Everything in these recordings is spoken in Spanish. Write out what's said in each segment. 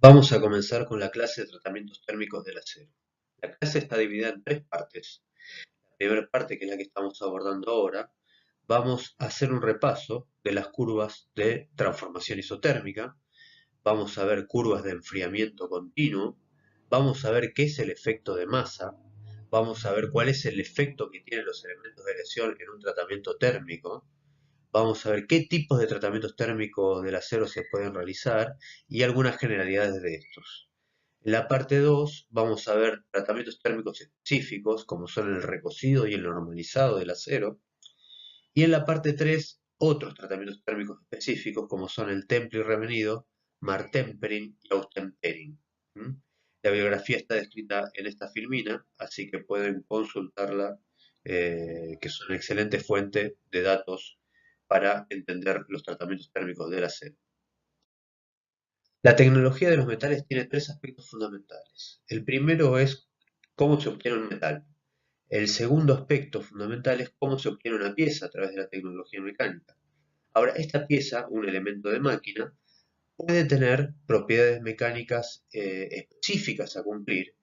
Vamos a comenzar con la clase de tratamientos térmicos del acero. La clase está dividida en tres partes. La primera parte, que es la que estamos abordando ahora, vamos a hacer un repaso de las curvas de transformación isotérmica, vamos a ver curvas de enfriamiento continuo, vamos a ver qué es el efecto de masa, vamos a ver cuál es el efecto que tienen los elementos de lesión en un tratamiento térmico, vamos a ver qué tipos de tratamientos térmicos del acero se pueden realizar y algunas generalidades de estos. En la parte 2 vamos a ver tratamientos térmicos específicos, como son el recocido y el normalizado del acero. Y en la parte 3 otros tratamientos térmicos específicos, como son el temple y revenido, martempering y austempering. ¿Mm? La bibliografía está descrita en esta filmina, así que pueden consultarla, que es una excelente fuente de datos para entender los tratamientos térmicos del acero. La tecnología de los metales tiene tres aspectos fundamentales. El primero es cómo se obtiene un metal. El segundo aspecto fundamental es cómo se obtiene una pieza a través de la tecnología mecánica. Ahora, esta pieza, un elemento de máquina, puede tener propiedades mecánicas específicas a cumplir,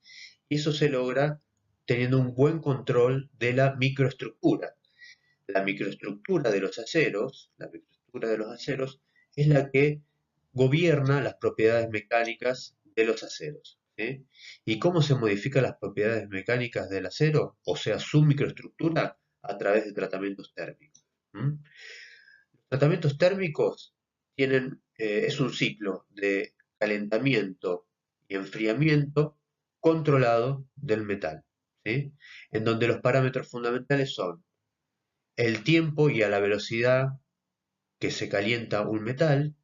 y eso se logra teniendo un buen control de la microestructura. La microestructura de los aceros es la que gobierna las propiedades mecánicas de los aceros. ¿Sí? ¿Y cómo se modifican las propiedades mecánicas del acero? O sea, su microestructura a través de tratamientos térmicos. ¿Mm? Los tratamientos térmicos es un ciclo de calentamiento y enfriamiento controlado del metal, ¿sí? En donde los parámetros fundamentales son el tiempo y a la velocidad que se calienta un metal,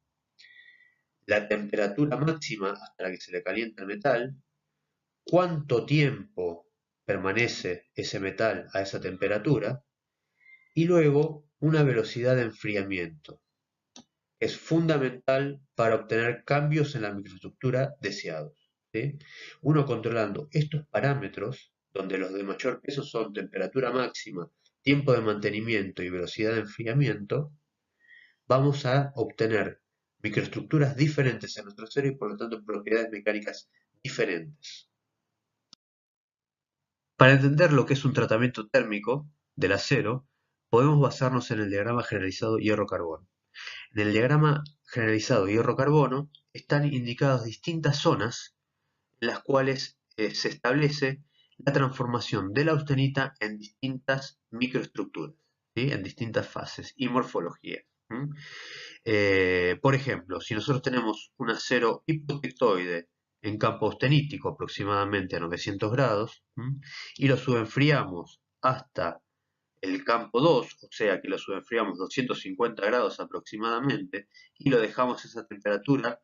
la temperatura máxima hasta la que se le calienta el metal, cuánto tiempo permanece ese metal a esa temperatura y luego una velocidad de enfriamiento. Es fundamental para obtener cambios en la microestructura deseados, ¿sí? Uno controlando estos parámetros, donde los de mayor peso son temperatura máxima, tiempo de mantenimiento y velocidad de enfriamiento, vamos a obtener microestructuras diferentes en nuestro acero y por lo tanto propiedades mecánicas diferentes. Para entender lo que es un tratamiento térmico del acero, podemos basarnos en el diagrama generalizado hierro-carbono. En el diagrama generalizado hierro-carbono están indicadas distintas zonas en las cuales se establece la transformación de la austenita en distintas microestructuras, ¿sí? En distintas fases y morfologías. Por ejemplo, si nosotros tenemos un acero hipotectoide en campo austenítico aproximadamente a 900 grados, y lo subenfriamos hasta el campo 2, o sea que lo subenfriamos 250 grados aproximadamente, y lo dejamos a esa temperatura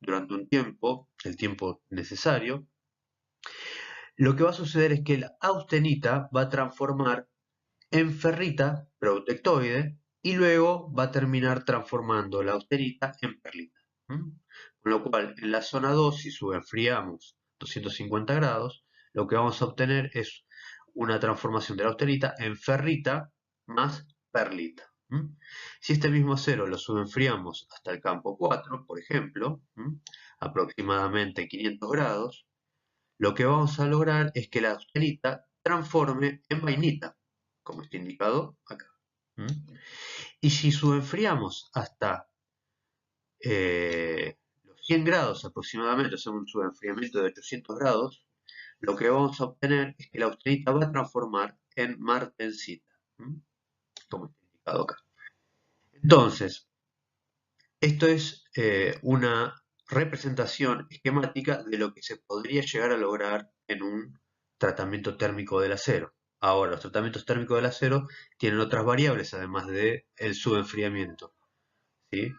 durante un tiempo, el tiempo necesario, lo que va a suceder es que la austenita va a transformar en ferrita protectoide y luego va a terminar transformando la austenita en perlita. Con lo cual, en la zona 2, si subenfriamos 250 grados, lo que vamos a obtener es una transformación de la austenita en ferrita más perlita. Si este mismo acero lo subenfriamos hasta el campo 4, por ejemplo, aproximadamente 500 grados, lo que vamos a lograr es que la austenita transforme en vainita, como está indicado acá. Y si subenfriamos hasta los 100 grados aproximadamente, o sea, un subenfriamiento de 800 grados, lo que vamos a obtener es que la austenita va a transformar en martensita, como está indicado acá. Entonces, esto es una representación esquemática de lo que se podría llegar a lograr en un tratamiento térmico del acero. Ahora, los tratamientos térmicos del acero tienen otras variables además del subenfriamiento, ¿sí?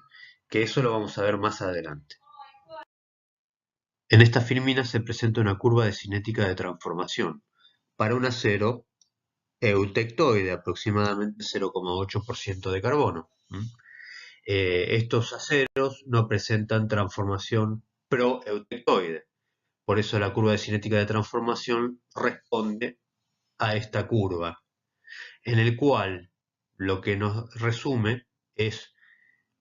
Que eso lo vamos a ver más adelante. En esta filmina se presenta una curva de cinética de transformación para un acero eutectoide, aproximadamente 0,8% de carbono. Estos aceros no presentan transformación pro-eutectoide. Por eso la curva de cinética de transformación responde a esta curva, en el cual lo que nos resume es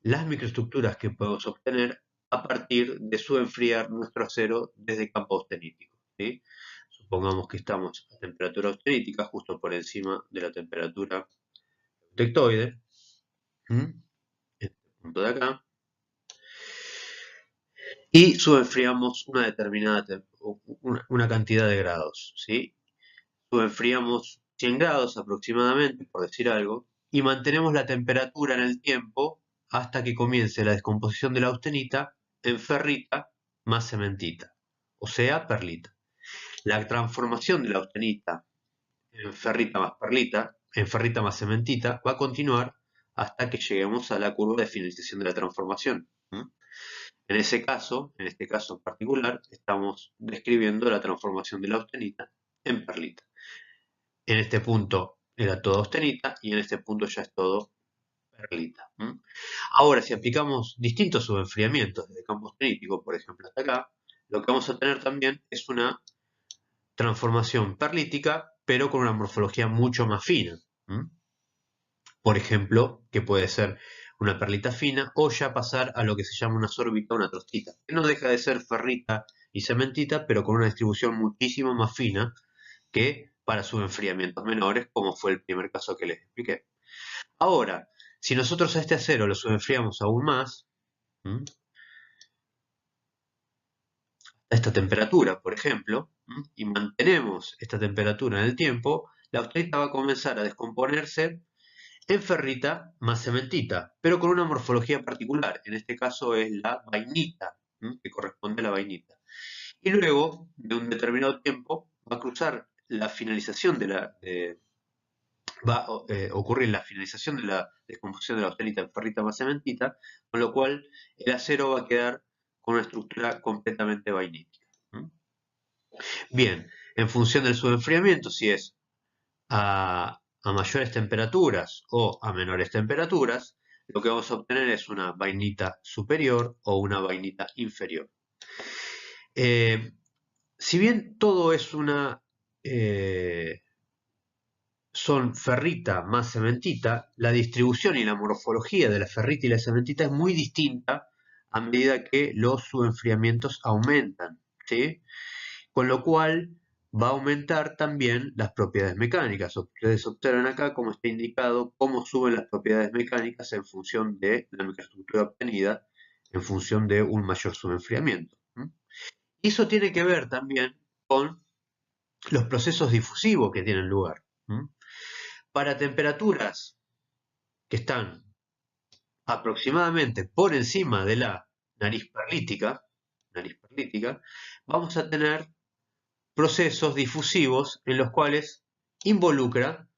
las microestructuras que podemos obtener a partir de subenfriar nuestro acero desde campo austenítico, ¿sí? Supongamos que estamos a temperatura austenítica, justo por encima de la temperatura eutectoide, este punto de acá, y subenfriamos una determinada una cantidad de grados, ¿sí? Subenfriamos 100 grados aproximadamente, por decir algo, y mantenemos la temperatura en el tiempo hasta que comience la descomposición de la austenita en ferrita más cementita, o sea, perlita. La transformación de la austenita en ferrita más perlita, en ferrita más cementita, va a continuar hasta que lleguemos a la curva de finalización de la transformación. En ese caso, en este caso en particular, estamos describiendo la transformación de la austenita en perlita. En este punto era todo austenita y en este punto ya es todo perlita. Ahora, si aplicamos distintos subenfriamientos desde campo austenítico, por ejemplo hasta acá, lo que vamos a tener también es una transformación perlítica, pero con una morfología mucho más fina. Por ejemplo, que puede ser una perlita fina o ya pasar a lo que se llama una sorbita o una trostita, que no deja de ser ferrita y cementita, pero con una distribución muchísimo más fina que para subenfriamientos menores, como fue el primer caso que les expliqué. Ahora, si nosotros a este acero lo subenfriamos aún más, a esta temperatura, por ejemplo, y mantenemos esta temperatura en el tiempo, la austenita va a comenzar a descomponerse en ferrita más cementita, pero con una morfología particular. En este caso es la vainita, que corresponde a la vainita. Y luego, de un determinado tiempo, va a cruzar la finalización va a ocurrir la finalización de la descomposición de la austenita en ferrita más cementita, con lo cual el acero va a quedar con una estructura completamente vainítica. Bien, en función del subenfriamiento, si es a mayores temperaturas o a menores temperaturas, lo que vamos a obtener es una vainita superior o una vainita inferior. Si bien todo es son ferrita más cementita, la distribución y la morfología de la ferrita y la cementita es muy distinta a medida que los subenfriamientos aumentan, ¿sí? Con lo cual va a aumentar también las propiedades mecánicas. Ustedes observan acá cómo está indicado cómo suben las propiedades mecánicas en función de la microestructura obtenida, en función de un mayor subenfriamiento. Y eso tiene que ver también con los procesos difusivos que tienen lugar. Para temperaturas que están aproximadamente por encima de la nariz perlítica, vamos a tener procesos difusivos en los cuales involucra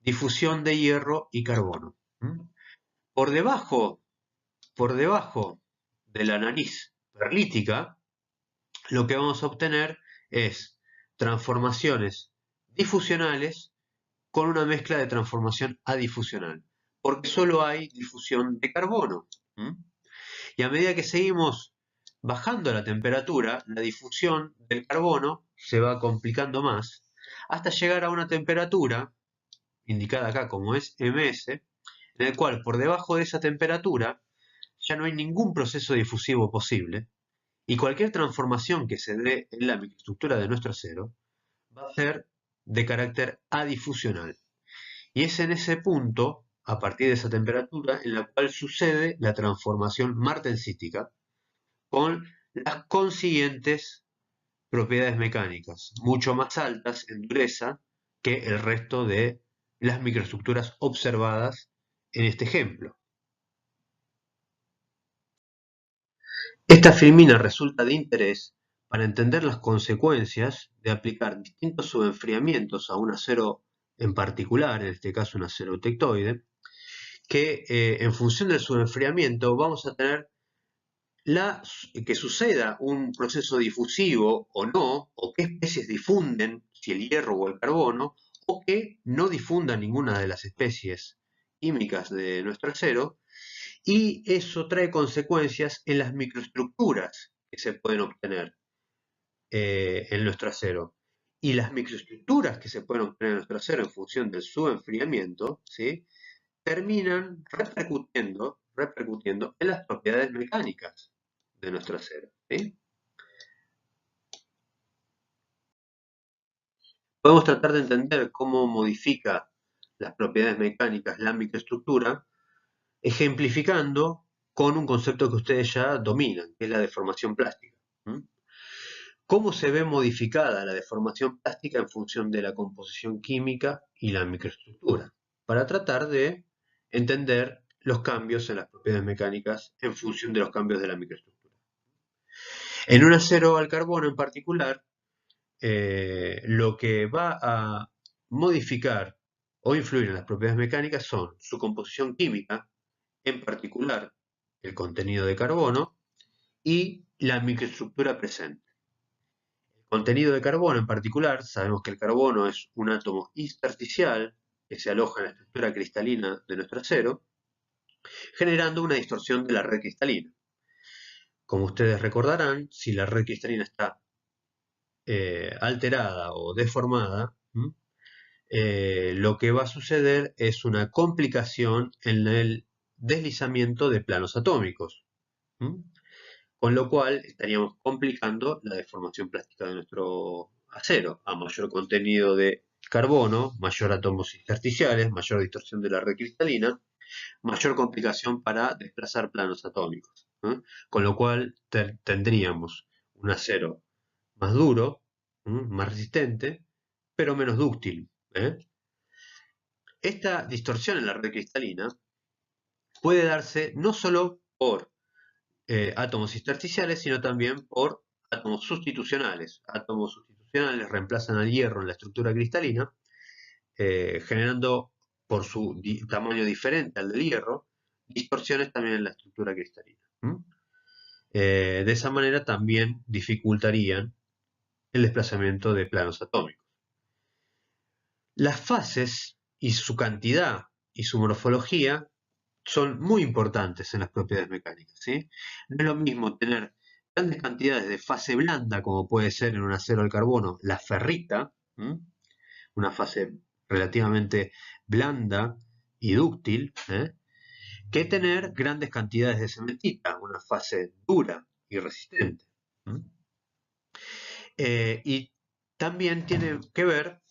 difusión de hierro y carbono. Por debajo de la nariz perlítica, lo que vamos a obtener es transformaciones difusionales con una mezcla de transformación adifusional, porque solo hay difusión de carbono. Y a medida que seguimos bajando la temperatura, la difusión del carbono se va complicando más, hasta llegar a una temperatura, indicada acá como es ms, en el cual por debajo de esa temperatura ya no hay ningún proceso difusivo posible, y cualquier transformación que se dé en la microestructura de nuestro acero va a ser de carácter adifusional. Y es en ese punto, a partir de esa temperatura, en la cual sucede la transformación martensítica con las consiguientes propiedades mecánicas, mucho más altas en dureza que el resto de las microestructuras observadas en este ejemplo. Esta filmina resulta de interés para entender las consecuencias de aplicar distintos subenfriamientos a un acero en particular, en este caso un acero eutectoide, que en función del subenfriamiento vamos a tener que suceda un proceso difusivo o no, o qué especies difunden, si el hierro o el carbono, o que no difunda ninguna de las especies químicas de nuestro acero, y eso trae consecuencias en las microestructuras que se pueden obtener en nuestro acero. Y las microestructuras que se pueden obtener en nuestro acero en función del subenfriamiento, ¿sí?, terminan repercutiendo en las propiedades mecánicas de nuestro acero, ¿sí? Podemos tratar de entender cómo modifica las propiedades mecánicas la microestructura, ejemplificando con un concepto que ustedes ya dominan, que es la deformación plástica. ¿Cómo se ve modificada la deformación plástica en función de la composición química y la microestructura? Para tratar de entender los cambios en las propiedades mecánicas en función de los cambios de la microestructura. En un acero al carbono en particular, lo que va a modificar o influir en las propiedades mecánicas son su composición química, en particular el contenido de carbono, y la microestructura presente. El contenido de carbono en particular, sabemos que el carbono es un átomo intersticial que se aloja en la estructura cristalina de nuestro acero, generando una distorsión de la red cristalina. Como ustedes recordarán, si la red cristalina está alterada o deformada, lo que va a suceder es una complicación en el deslizamiento de planos atómicos, con lo cual estaríamos complicando la deformación plástica de nuestro acero. A mayor contenido de carbono, mayor átomos intersticiales, mayor distorsión de la red cristalina, mayor complicación para desplazar planos atómicos, con lo cual tendríamos un acero más duro, más resistente, pero menos dúctil. Esta distorsión en la red cristalina puede darse no solo por átomos intersticiales, sino también por átomos sustitucionales. Átomos sustitucionales reemplazan al hierro en la estructura cristalina, generando, por su tamaño diferente al del hierro, distorsiones también en la estructura cristalina. De esa manera también dificultarían el desplazamiento de planos atómicos. Las fases y su cantidad y su morfología son muy importantes en las propiedades mecánicas, ¿sí? No es lo mismo tener grandes cantidades de fase blanda, como puede ser en un acero al carbono, la ferrita, una fase relativamente blanda y dúctil, que tener grandes cantidades de cementita, una fase dura y resistente. Y también tiene que ver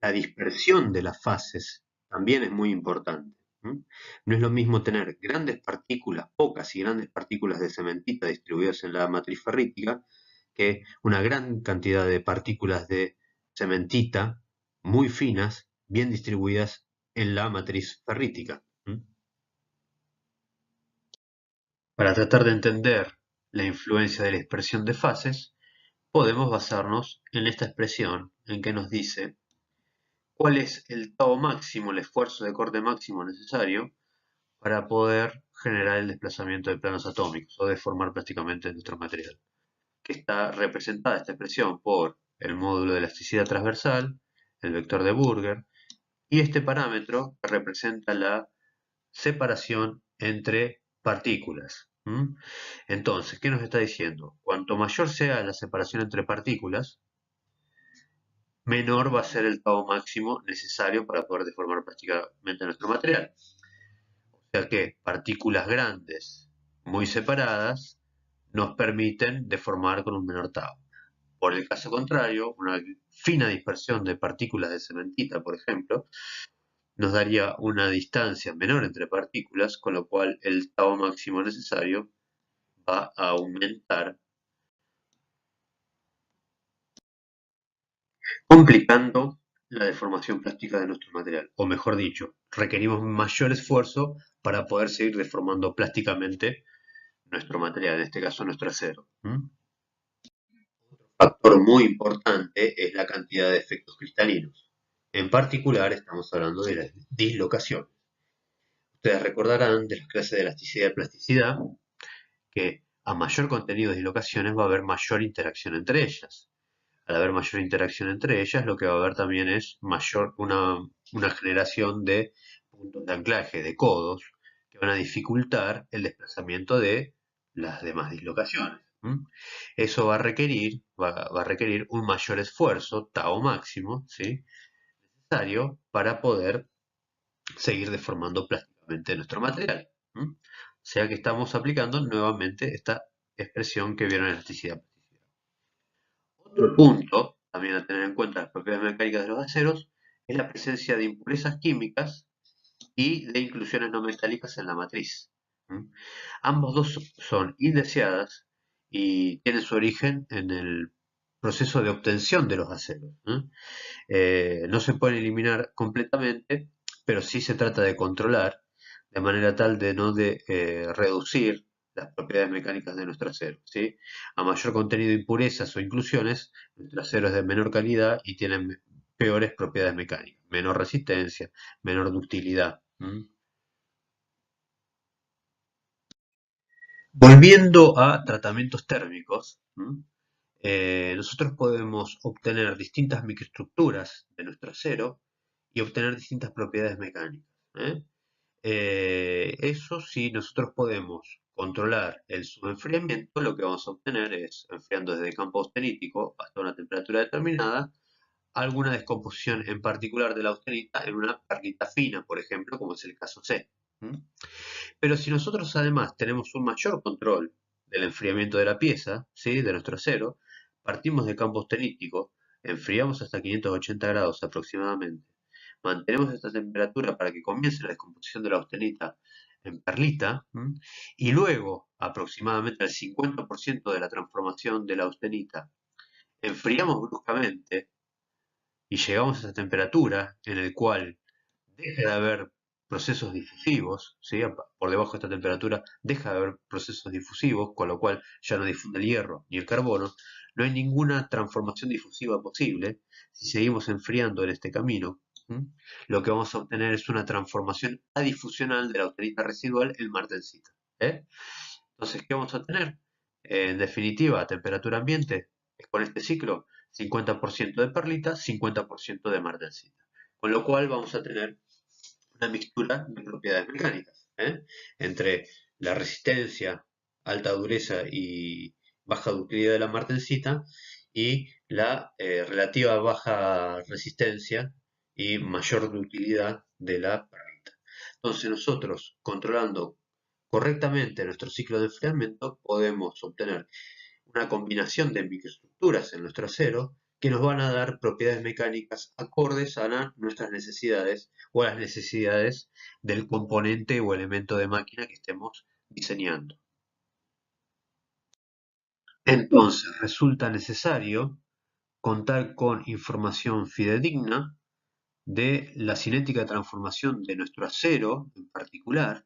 la dispersión de las fases, también es muy importante. No es lo mismo tener grandes partículas, pocas y grandes partículas de cementita distribuidas en la matriz ferrítica, que una gran cantidad de partículas de cementita muy finas, bien distribuidas en la matriz ferrítica. Para tratar de entender la influencia de la dispersión de fases, podemos basarnos en esta expresión en que nos dice cuál es el tau máximo, el esfuerzo de corte máximo necesario para poder generar el desplazamiento de planos atómicos o deformar plásticamente nuestro material, que está representada esta expresión por el módulo de elasticidad transversal, el vector de Burger, y este parámetro que representa la separación entre partículas. Entonces, ¿qué nos está diciendo? Cuanto mayor sea la separación entre partículas, menor va a ser el tau máximo necesario para poder deformar plásticamente nuestro material. O sea que partículas grandes, muy separadas, nos permiten deformar con un menor tau. Por el caso contrario, una fina dispersión de partículas de cementita, por ejemplo, nos daría una distancia menor entre partículas, con lo cual el tau máximo necesario va a aumentar, complicando la deformación plástica de nuestro material. O mejor dicho, requerimos mayor esfuerzo para poder seguir deformando plásticamente nuestro material, en este caso nuestro acero. Un factor muy importante es la cantidad de efectos cristalinos. En particular, estamos hablando de las dislocaciones. Ustedes recordarán de las clases de elasticidad y plasticidad que a mayor contenido de dislocaciones va a haber mayor interacción entre ellas. Al haber mayor interacción entre ellas, lo que va a haber también es una generación de puntos de anclaje, de codos, que van a dificultar el desplazamiento de las demás dislocaciones. Eso va a requerir un mayor esfuerzo, tau máximo, ¿sí?, necesario para poder seguir deformando plásticamente nuestro material. O sea que estamos aplicando nuevamente esta expresión que vieron en elasticidad. Otro punto, también a tener en cuenta las propiedades mecánicas de los aceros, es la presencia de impurezas químicas y de inclusiones no metálicas en la matriz. ¿Mm? Ambos dos son indeseadas y tienen su origen en el proceso de obtención de los aceros. No se pueden eliminar completamente, pero sí se trata de controlar de manera tal de no reducir las propiedades mecánicas de nuestro acero. ¿Sí? A mayor contenido de impurezas o inclusiones, nuestro acero es de menor calidad y tiene peores propiedades mecánicas, menor resistencia, menor ductilidad. Volviendo a tratamientos térmicos, nosotros podemos obtener distintas microestructuras de nuestro acero y obtener distintas propiedades mecánicas. ¿eh? Eso si nosotros podemos controlar el subenfriamiento, lo que vamos a obtener es, enfriando desde campo austenítico hasta una temperatura determinada, alguna descomposición en particular de la austenita en una perlita fina, por ejemplo, como es el caso C. Pero si nosotros además tenemos un mayor control del enfriamiento de la pieza, ¿sí? De nuestro acero, partimos de campo austenítico, enfriamos hasta 580 grados aproximadamente, mantenemos esta temperatura para que comience la descomposición de la austenita en perlita, y luego aproximadamente el 50% de la transformación de la austenita enfriamos bruscamente y llegamos a esa temperatura en el cual deja de haber procesos difusivos, ¿sí? Por debajo de esta temperatura deja de haber procesos difusivos, con lo cual ya no difunde el hierro ni el carbono, no hay ninguna transformación difusiva posible. Si seguimos enfriando en este camino, lo que vamos a obtener es una transformación adifusional de la austenita residual en martensita. Entonces, ¿qué vamos a tener? En definitiva, a temperatura ambiente, con este ciclo, 50% de perlita, 50% de martensita. Con lo cual vamos a tener una mixtura de propiedades mecánicas, entre la resistencia, alta dureza y baja ductilidad de la martensita y la relativa baja resistencia y mayor ductilidad de la perlita. Entonces nosotros, controlando correctamente nuestro ciclo de enfriamiento, podemos obtener una combinación de microestructuras en nuestro acero que nos van a dar propiedades mecánicas acordes a nuestras necesidades o a las necesidades del componente o elemento de máquina que estemos diseñando. Entonces, resulta necesario contar con información fidedigna de la cinética de transformación de nuestro acero en particular,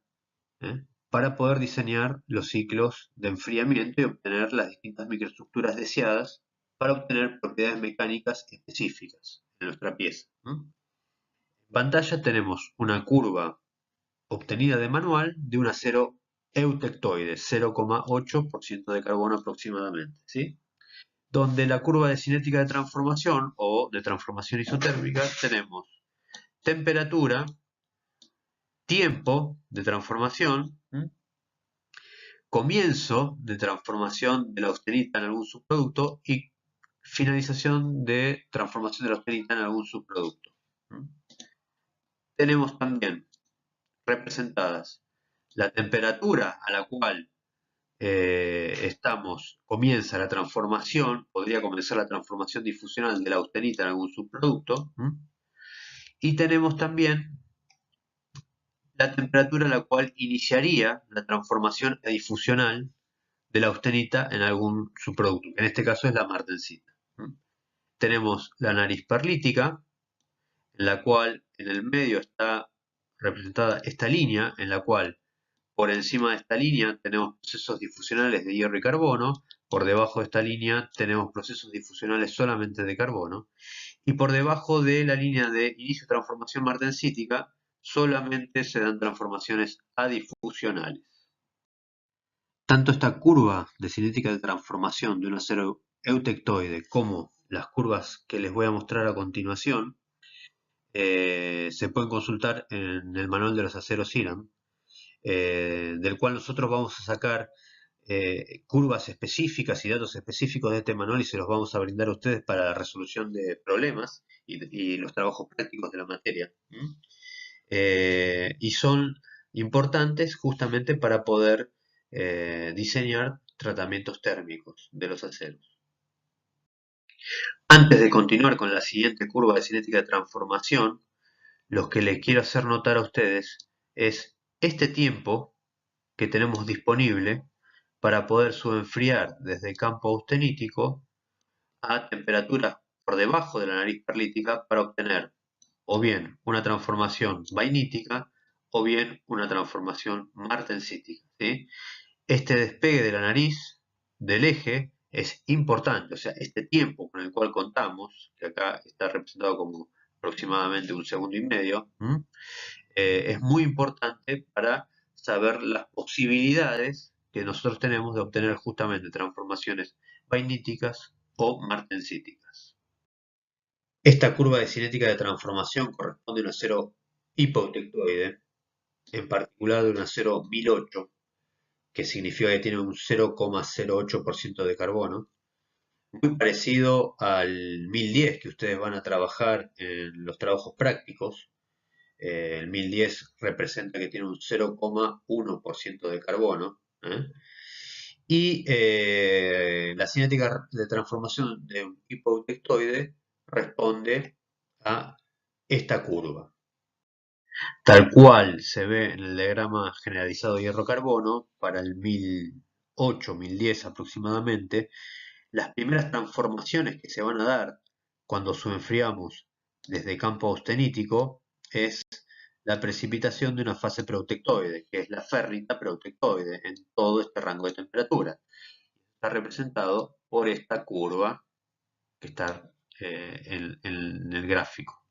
para poder diseñar los ciclos de enfriamiento y obtener las distintas microestructuras deseadas para obtener propiedades mecánicas específicas en nuestra pieza. En pantalla tenemos una curva obtenida de manual de un acero eutectoide, 0,8% de carbono aproximadamente, ¿sí? Donde la curva de cinética de transformación o de transformación isotérmica tenemos temperatura, tiempo de transformación, comienzo de transformación de la austenita en algún subproducto y finalización de transformación de la austenita en algún subproducto. Tenemos también representadas la temperatura a la cual comienza la transformación, podría comenzar la transformación difusional de la austenita en algún subproducto, y tenemos también la temperatura a la cual iniciaría la transformación difusional de la austenita en algún subproducto, que en este caso es la martensita. Tenemos la nariz perlítica, en la cual en el medio está representada esta línea, en la cual por encima de esta línea tenemos procesos difusionales de hierro y carbono, por debajo de esta línea tenemos procesos difusionales solamente de carbono, y por debajo de la línea de inicio de transformación martensítica solamente se dan transformaciones adifusionales. Tanto esta curva de cinética de transformación de un acero eutectoide como las curvas que les voy a mostrar a continuación se pueden consultar en el manual de los aceros IRAM, del cual nosotros vamos a sacar curvas específicas y datos específicos de este manual y se los vamos a brindar a ustedes para la resolución de problemas y los trabajos prácticos de la materia. Y son importantes justamente para poder diseñar tratamientos térmicos de los aceros. Antes de continuar con la siguiente curva de cinética de transformación, lo que le quiero hacer notar a ustedes es este tiempo que tenemos disponible para poder subenfriar desde el campo austenítico a temperaturas por debajo de la nariz perlítica para obtener o bien una transformación vainítica o bien una transformación martensítica, ¿sí? Este despegue de la nariz del eje es importante, o sea, este tiempo con el cual contamos, que acá está representado como aproximadamente 1,5 segundos, es muy importante para saber las posibilidades que nosotros tenemos de obtener justamente transformaciones vainíticas o martensíticas. Esta curva de cinética de transformación corresponde a un acero hipoeutectoide, en particular de un acero 1008, que significa que tiene un 0,08% de carbono, muy parecido al 1010 que ustedes van a trabajar en los trabajos prácticos. El 1010 representa que tiene un 0,1% de carbono. Y la cinética de transformación de un hipoeutectoide responde a esta curva. Tal cual se ve en el diagrama generalizado de hierro-carbono, para el 1008-1010 aproximadamente, las primeras transformaciones que se van a dar cuando subenfriamos desde campo austenítico es la precipitación de una fase preeutectoide, que es la férrita preeutectoide en todo este rango de temperatura. Está representado por esta curva que está en el gráfico.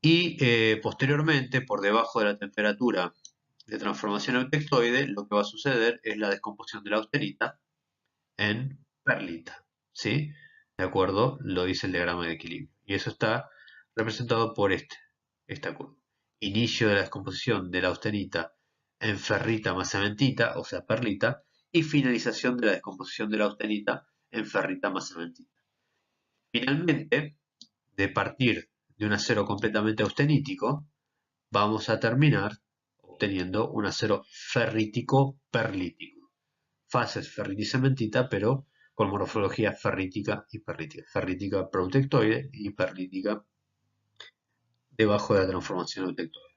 Y posteriormente, por debajo de la temperatura de transformación eutectoide, lo que va a suceder es la descomposición de la austenita en perlita, ¿sí? De acuerdo, lo dice el diagrama de equilibrio. Y eso está representado por esta curva. Inicio de la descomposición de la austenita en ferrita más cementita, o sea, perlita, y finalización de la descomposición de la austenita en ferrita más cementita. Finalmente, de partir de un acero completamente austenítico, vamos a terminar obteniendo un acero ferrítico perlítico. Fases ferriticementita, pero con morfología ferrítica y perlítica. Ferrítica proeutectoide y perlítica debajo de la transformación eutectoide.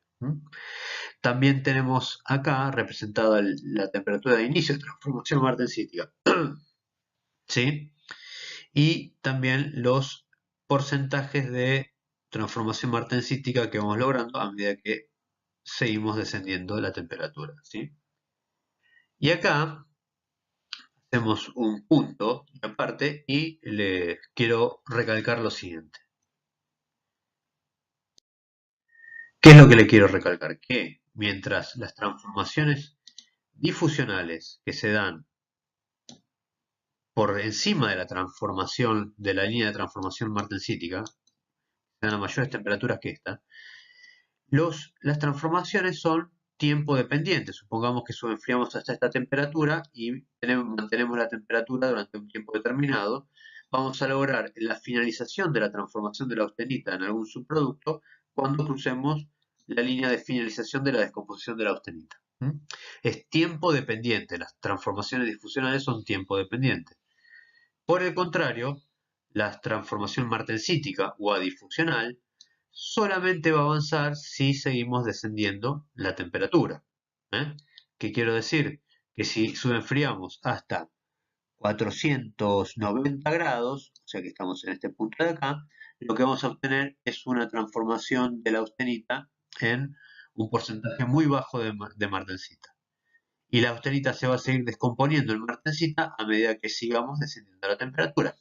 También tenemos acá representada la temperatura de inicio de transformación martensítica. ¿Sí? Y también los porcentajes de transformación martensítica que vamos logrando a medida que seguimos descendiendo la temperatura, ¿sí? Y acá hacemos un punto aparte y les quiero recalcar lo siguiente. ¿Qué es lo que le quiero recalcar? Que mientras las transformaciones difusionales que se dan por encima de la transformación de la línea de transformación martensítica, se dan a mayores temperaturas que esta, las transformaciones son tiempo dependientes. Supongamos que subenfriamos hasta esta temperatura y mantenemos la temperatura durante un tiempo determinado. Vamos a lograr la finalización de la transformación de la austenita en algún subproducto cuando crucemos la línea de finalización de la descomposición de la austenita. Es tiempo dependiente. Las transformaciones difusionales son tiempo dependientes. Por el contrario, la transformación martensítica o adifusional solamente va a avanzar si seguimos descendiendo la temperatura. ¿Qué quiero decir? Que si subenfriamos hasta 490 grados, o sea que estamos en este punto de acá, lo que vamos a obtener es una transformación de la austenita en un porcentaje muy bajo de martensita. Y la austenita se va a seguir descomponiendo en martensita a medida que sigamos descendiendo la temperatura.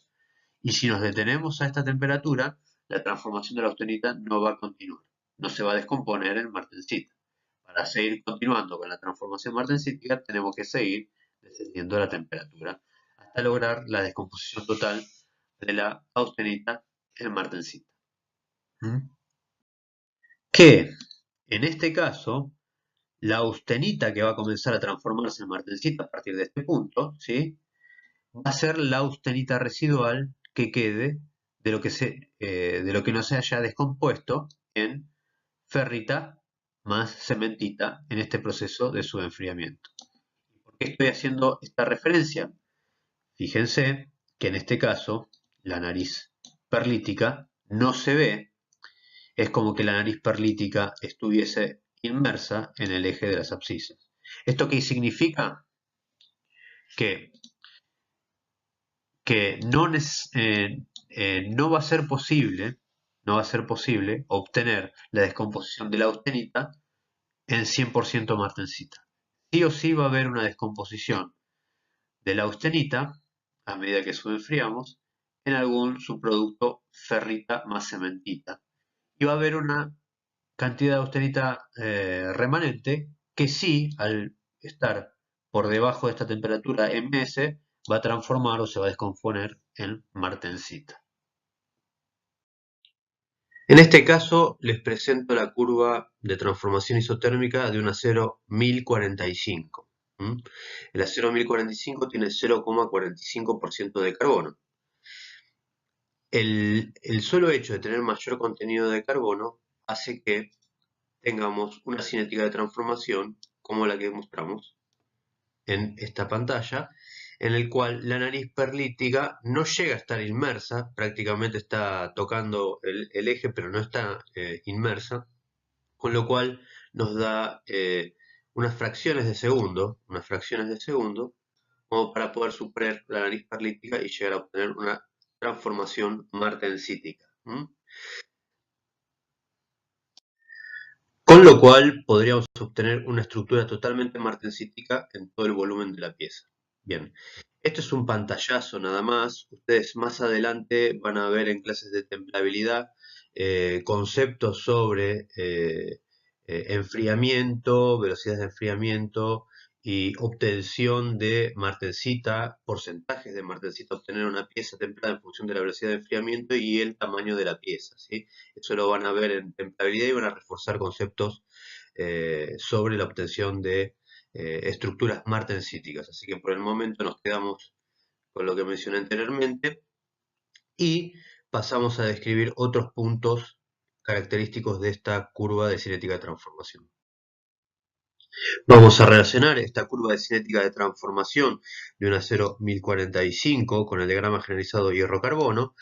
Y si nos detenemos a esta temperatura, la transformación de la austenita no va a continuar, no se va a descomponer en martensita. Para seguir continuando con la transformación martensítica, tenemos que seguir descendiendo la temperatura hasta lograr la descomposición total de la austenita en martensita. Que en este caso, la austenita que va a comenzar a transformarse en martensita a partir de este punto, ¿sí?, va a ser la austenita residual que quede de lo que no se haya descompuesto en ferrita más cementita en este proceso de subenfriamiento. ¿Por qué estoy haciendo esta referencia? Fíjense que en este caso la nariz perlítica no se ve, es como que la nariz perlítica estuviese inmersa en el eje de las abscisas. ¿Esto qué significa? Que, que no va a ser posible, no va a ser posible obtener la descomposición de la austenita en 100% martensita. Sí o sí va a haber una descomposición de la austenita a medida que subenfriamos en algún subproducto ferrita más cementita. Y va a haber una cantidad de austenita remanente que sí, al estar por debajo de esta temperatura MS, va a transformar o se va a descomponer en martensita. En este caso les presento la curva de transformación isotérmica de un acero 1045. El acero 1045 tiene 0,45% de carbono. El solo hecho de tener mayor contenido de carbono hace que tengamos una cinética de transformación como la que mostramos en esta pantalla, en el cual la nariz perlítica no llega a estar inmersa, prácticamente está tocando el eje, pero no está inmersa, con lo cual nos da unas fracciones de segundo, como para poder superar la nariz perlítica y llegar a obtener una transformación martensítica. Con lo cual podríamos obtener una estructura totalmente martensítica en todo el volumen de la pieza. Bien, esto es un pantallazo nada más. Ustedes más adelante van a ver en clases de templabilidad conceptos sobre enfriamiento, velocidades de enfriamiento y obtención de martensita, porcentajes de martensita, obtener una pieza templada en función de la velocidad de enfriamiento y el tamaño de la pieza, ¿sí? Eso lo van a ver en templabilidad y van a reforzar conceptos sobre la obtención de estructuras martensíticas. Así que por el momento nos quedamos con lo que mencioné anteriormente y pasamos a describir otros puntos característicos de esta curva de cinética de transformación. Vamos a relacionar esta curva de cinética de transformación de un acero 1045 con el diagrama generalizado hierro-carbono.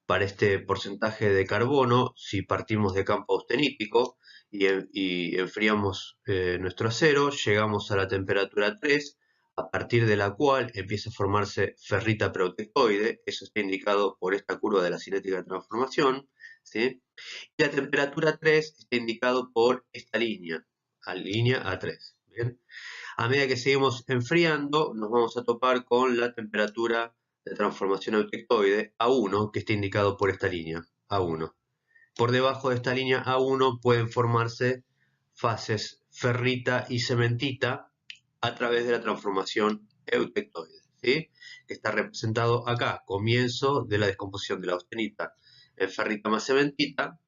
Para este porcentaje de carbono, si partimos de campo austenítico y enfriamos nuestro acero, llegamos a la temperatura 3, a partir de la cual empieza a formarse ferrita protectoide. Eso está indicado por esta curva de la cinética de transformación, ¿sí? Y la temperatura 3 está indicado por esta línea A3. ¿Bien? A medida que seguimos enfriando, nos vamos a topar con la temperatura de transformación eutectoide A1, que está indicado por esta línea, A1. Por debajo de esta línea A1 pueden formarse fases ferrita y cementita a través de la transformación eutectoide, ¿sí? Que está representado acá, comienzo de la descomposición de la austenita en ferrita más cementita,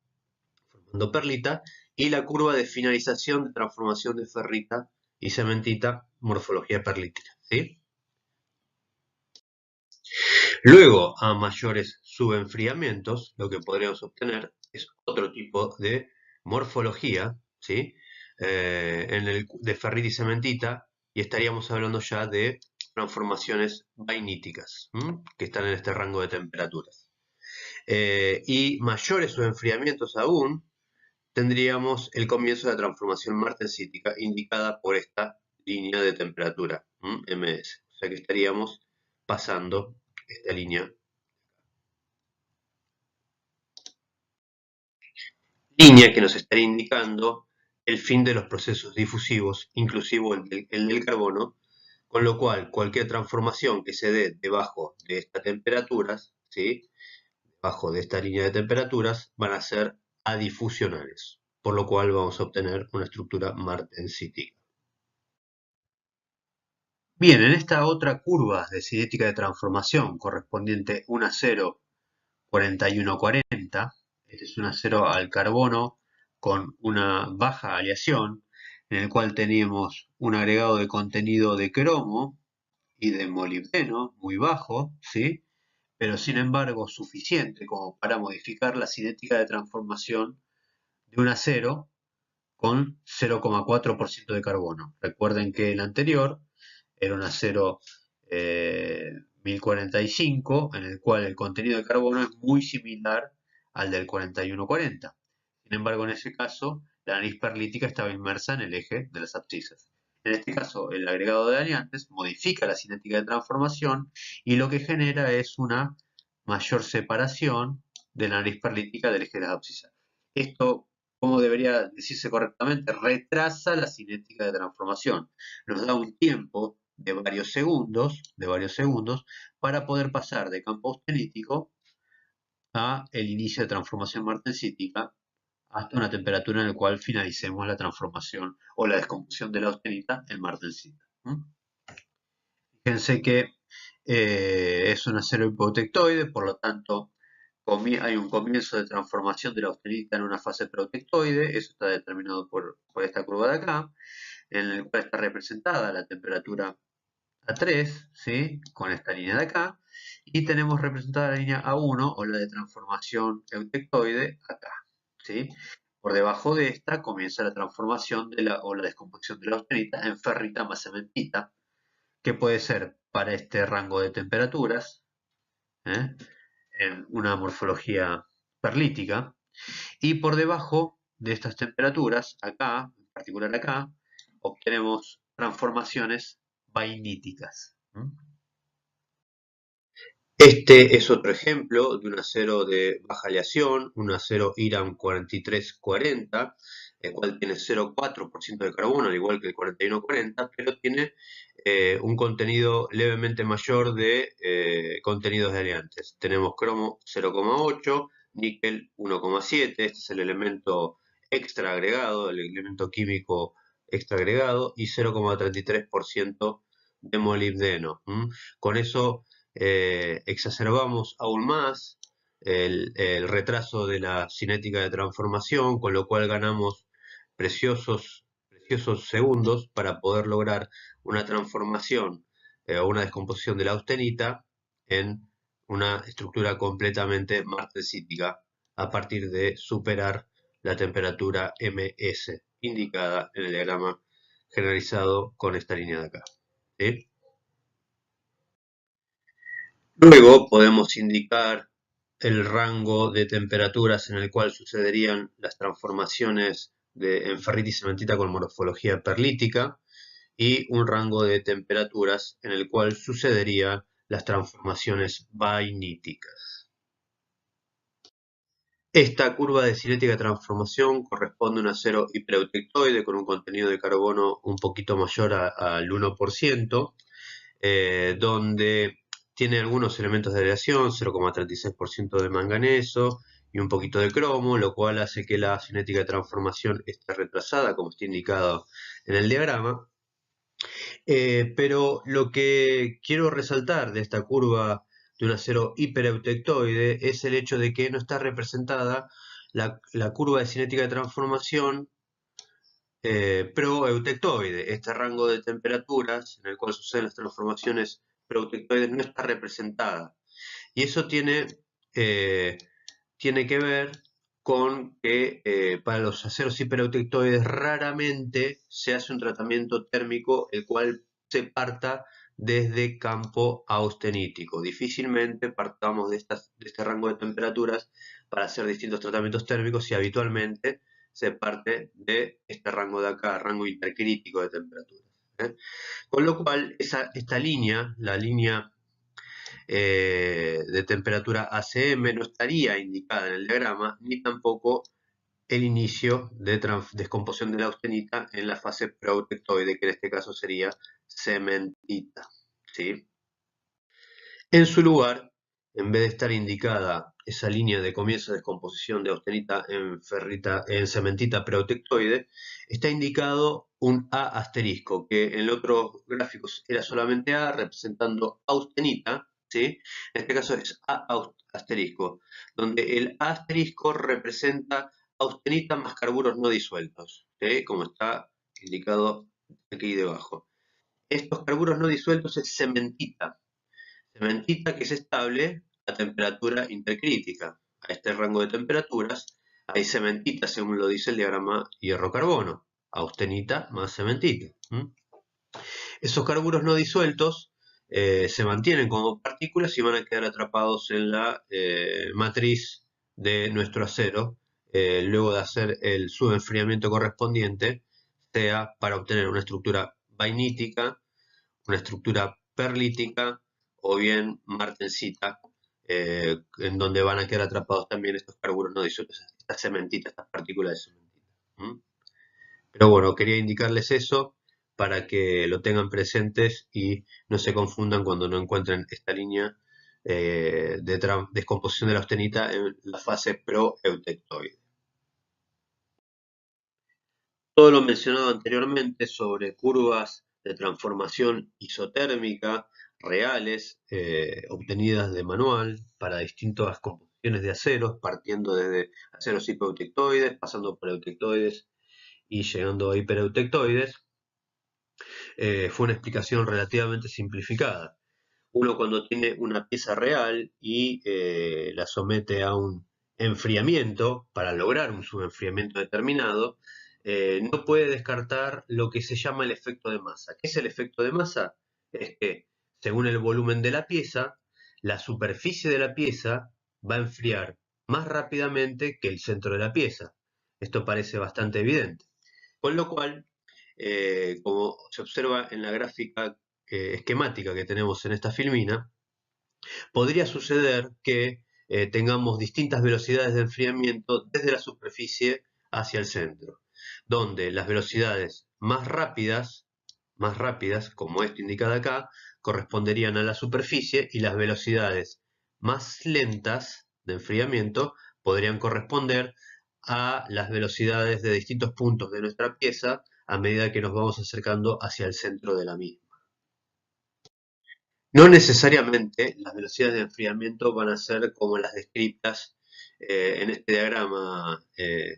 formando perlita, y la curva de finalización de transformación de ferrita y cementita, morfología perlítica, ¿sí? Luego, a mayores subenfriamientos, lo que podríamos obtener es otro tipo de morfología, ¿sí? De ferrita y cementita, y estaríamos hablando ya de transformaciones vainíticas, que están en este rango de temperaturas. Y mayores subenfriamientos aún, tendríamos el comienzo de la transformación martensítica indicada por esta línea de temperatura, MS. O sea que estaríamos pasando esta línea que nos estaría indicando el fin de los procesos difusivos, inclusive el del carbono, con lo cual cualquier transformación que se dé debajo de estas temperaturas, ¿sí? Debajo de esta línea de temperaturas, van a ser adifusionales, por lo cual vamos a obtener una estructura martensítica. Bien, en esta otra curva de cinética de transformación correspondiente 1 a 0, 4140, este es un acero al carbono con una baja aleación, en el cual tenemos un agregado de contenido de cromo y de molibdeno muy bajo, ¿sí? Pero sin embargo suficiente como para modificar la cinética de transformación de un acero con 0,4% de carbono. Recuerden que el anterior era un acero 1045, en el cual el contenido de carbono es muy similar al del 4140. Sin embargo, en ese caso, la nariz perlítica estaba inmersa en el eje de las abscisas. En este caso, el agregado de aleantes modifica la cinética de transformación y lo que genera es una mayor separación de la nariz perlítica del eje de las abscisas. Esto, como debería decirse correctamente, retrasa la cinética de transformación. Nos da un tiempo de varios segundos para poder pasar de campo austenítico a el inicio de transformación martensítica hasta una temperatura en la cual finalicemos la transformación o la descomposición de la austenita en martensita. Fíjense que es un acero hipoprotectoide, por lo tanto hay un comienzo de transformación de la austenita en una fase protectoide, eso está determinado por esta curva de acá, en el cual está representada la temperatura A3, ¿sí? Con esta línea de acá, y tenemos representada la línea A1 o la de transformación eutectoide acá, ¿sí? Por debajo de esta comienza la transformación o la descomposición de la austenita en ferrita más cementita, que puede ser para este rango de temperaturas, ¿eh? En una morfología perlítica, y por debajo de estas temperaturas, acá, en particular acá, obtenemos transformaciones vainíticas. Este es otro ejemplo de un acero de baja aleación, un acero IRAM 4340, el cual tiene 0,4% de carbono, al igual que el 4140, pero tiene un contenido levemente mayor de contenidos de aleantes. Tenemos cromo 0,8, níquel 1,7, este es el elemento extra agregado, el elemento químico extra agregado, y 0,33% de molibdeno. Con eso exacerbamos aún más el retraso de la cinética de transformación, con lo cual ganamos preciosos segundos para poder lograr una transformación o una descomposición de la austenita en una estructura completamente martensítica a partir de superar la temperatura MS indicada en el diagrama generalizado con esta línea de acá. ¿Sí? Luego podemos indicar el rango de temperaturas en el cual sucederían las transformaciones en ferrita y cementita con morfología perlítica y un rango de temperaturas en el cual sucederían las transformaciones vainíticas. Esta curva de cinética de transformación corresponde a un acero hipereutectoide con un contenido de carbono un poquito mayor al 1%, donde tiene algunos elementos de aleación, 0,36% de manganeso y un poquito de cromo, lo cual hace que la cinética de transformación esté retrasada, como está indicado en el diagrama. Pero lo que quiero resaltar de esta curva de un acero hipereutectoide es el hecho de que no está representada la curva de cinética de transformación proeutectoide. Este rango de temperaturas en el cual suceden las transformaciones proeutectoides no está representada. Y eso tiene que ver con que para los aceros hipereutectoides raramente se hace un tratamiento térmico el cual se parta desde campo austenítico. Difícilmente partamos de este rango de temperaturas para hacer distintos tratamientos térmicos y habitualmente se parte de este rango de acá, rango intercrítico de temperaturas. Con lo cual, esta línea, la línea de temperatura ACM, no estaría indicada en el diagrama, ni tampoco el inicio de descomposición de la austenita en la fase proeutectoide, que en este caso sería cementita. ¿Sí? En su lugar, en vez de estar indicada esa línea de comienzo de descomposición de austenita en cementita proeutectoide, está indicado un A asterisco, que en el otro gráfico era solamente A representando austenita, ¿sí? En este caso es A asterisco, donde el A asterisco representa austenita más carburos no disueltos, ¿sí? Como está indicado aquí debajo. Estos carburos no disueltos es cementita. Cementita que es estable a temperatura intercrítica. A este rango de temperaturas Hay cementita, según lo dice el diagrama hierro-carbono, austenita más cementita. Esos carburos no disueltos se mantienen como partículas y van a quedar atrapados en la matriz de nuestro acero, luego de hacer el subenfriamiento correspondiente, sea para obtener una estructura vainítica, una estructura perlítica o bien martensita, en donde van a quedar atrapados también estos carburos no disueltos, estas cementitas, estas partículas de cementita. Pero bueno, quería indicarles eso para que lo tengan presentes y no se confundan cuando no encuentren esta línea de descomposición de la austenita en la fase proeutectoide. Todo lo mencionado anteriormente sobre curvas de transformación isotérmica reales obtenidas de manual para distintas composiciones de aceros, partiendo desde aceros hipoeutectoides, pasando por eutectoides y llegando a hipereutectoides, fue una explicación relativamente simplificada. Uno cuando tiene una pieza real y la somete a un enfriamiento para lograr un subenfriamiento determinado, no puede descartar lo que se llama el efecto de masa. ¿Qué es el efecto de masa? Es que según el volumen de la pieza, la superficie de la pieza va a enfriar más rápidamente que el centro de la pieza. Esto parece bastante evidente. Con lo cual, como se observa en la gráfica esquemática que tenemos en esta filmina, podría suceder que tengamos distintas velocidades de enfriamiento desde la superficie hacia el centro, donde las velocidades más rápidas, como esto indicada acá, corresponderían a la superficie y las velocidades más lentas de enfriamiento podrían corresponder a las velocidades de distintos puntos de nuestra pieza a medida que nos vamos acercando hacia el centro de la misma. No necesariamente las velocidades de enfriamiento van a ser como las descritas en este diagrama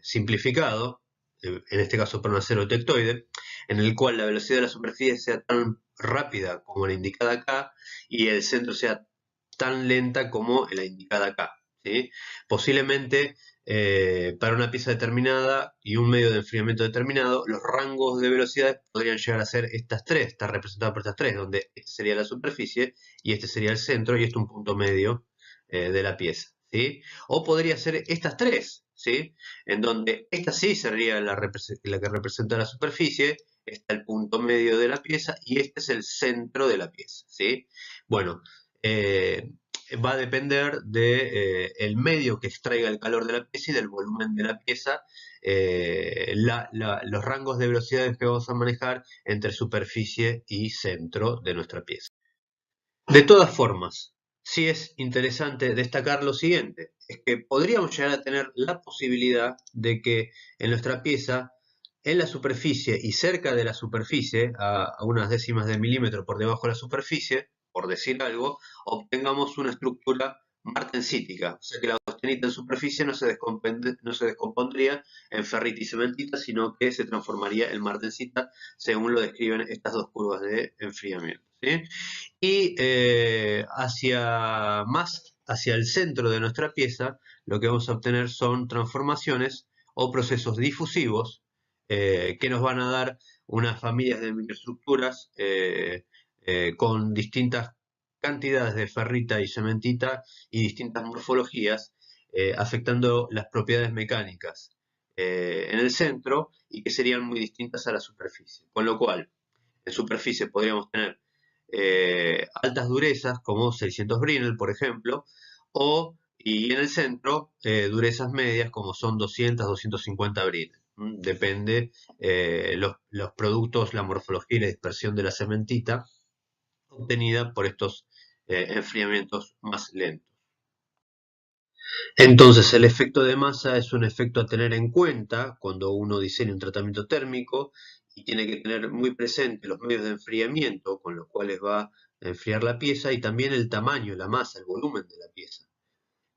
simplificado, en este caso para un acero tectoide, en el cual la velocidad de la superficie sea tan rápida como la indicada acá y el centro sea tan lenta como la indicada acá, ¿sí? Posiblemente para una pieza determinada y un medio de enfriamiento determinado, los rangos de velocidades podrían llegar a ser estas tres, está representado por estas tres, donde esta sería la superficie y este sería el centro y este un punto medio de la pieza, ¿sí? O podría ser estas tres, ¿sí? En donde esta sí sería la que representa la superficie, está el punto medio de la pieza y este es el centro de la pieza, ¿sí? Bueno, va a depender de, el medio que extraiga el calor de la pieza y del volumen de la pieza, los rangos de velocidades que vamos a manejar entre superficie y centro de nuestra pieza. De todas formas, sí es interesante destacar lo siguiente, es que podríamos llegar a tener la posibilidad de que en nuestra pieza, en la superficie y cerca de la superficie, a unas décimas de milímetro por debajo de la superficie, por decir algo, obtengamos una estructura martensítica, o sea que la austenita en superficie no se descompondría en ferrita y cementita, sino que se transformaría en martensita, según lo describen estas dos curvas de enfriamiento, ¿sí? Y más hacia el centro de nuestra pieza, lo que vamos a obtener son transformaciones o procesos difusivos que nos van a dar unas familias de microestructuras con distintas cantidades de ferrita y cementita y distintas morfologías, afectando las propiedades mecánicas en el centro y que serían muy distintas a la superficie. Con lo cual, en superficie podríamos tener altas durezas como 600 Brinell, por ejemplo, y en el centro durezas medias como son 200, 250 Brinell. Depende los productos, la morfología y la dispersión de la cementita obtenida por estos enfriamientos más lentos. Entonces, el efecto de masa es un efecto a tener en cuenta cuando uno diseña un tratamiento térmico y tiene que tener muy presente los medios de enfriamiento con los cuales va a enfriar la pieza y también el tamaño, la masa, el volumen de la pieza.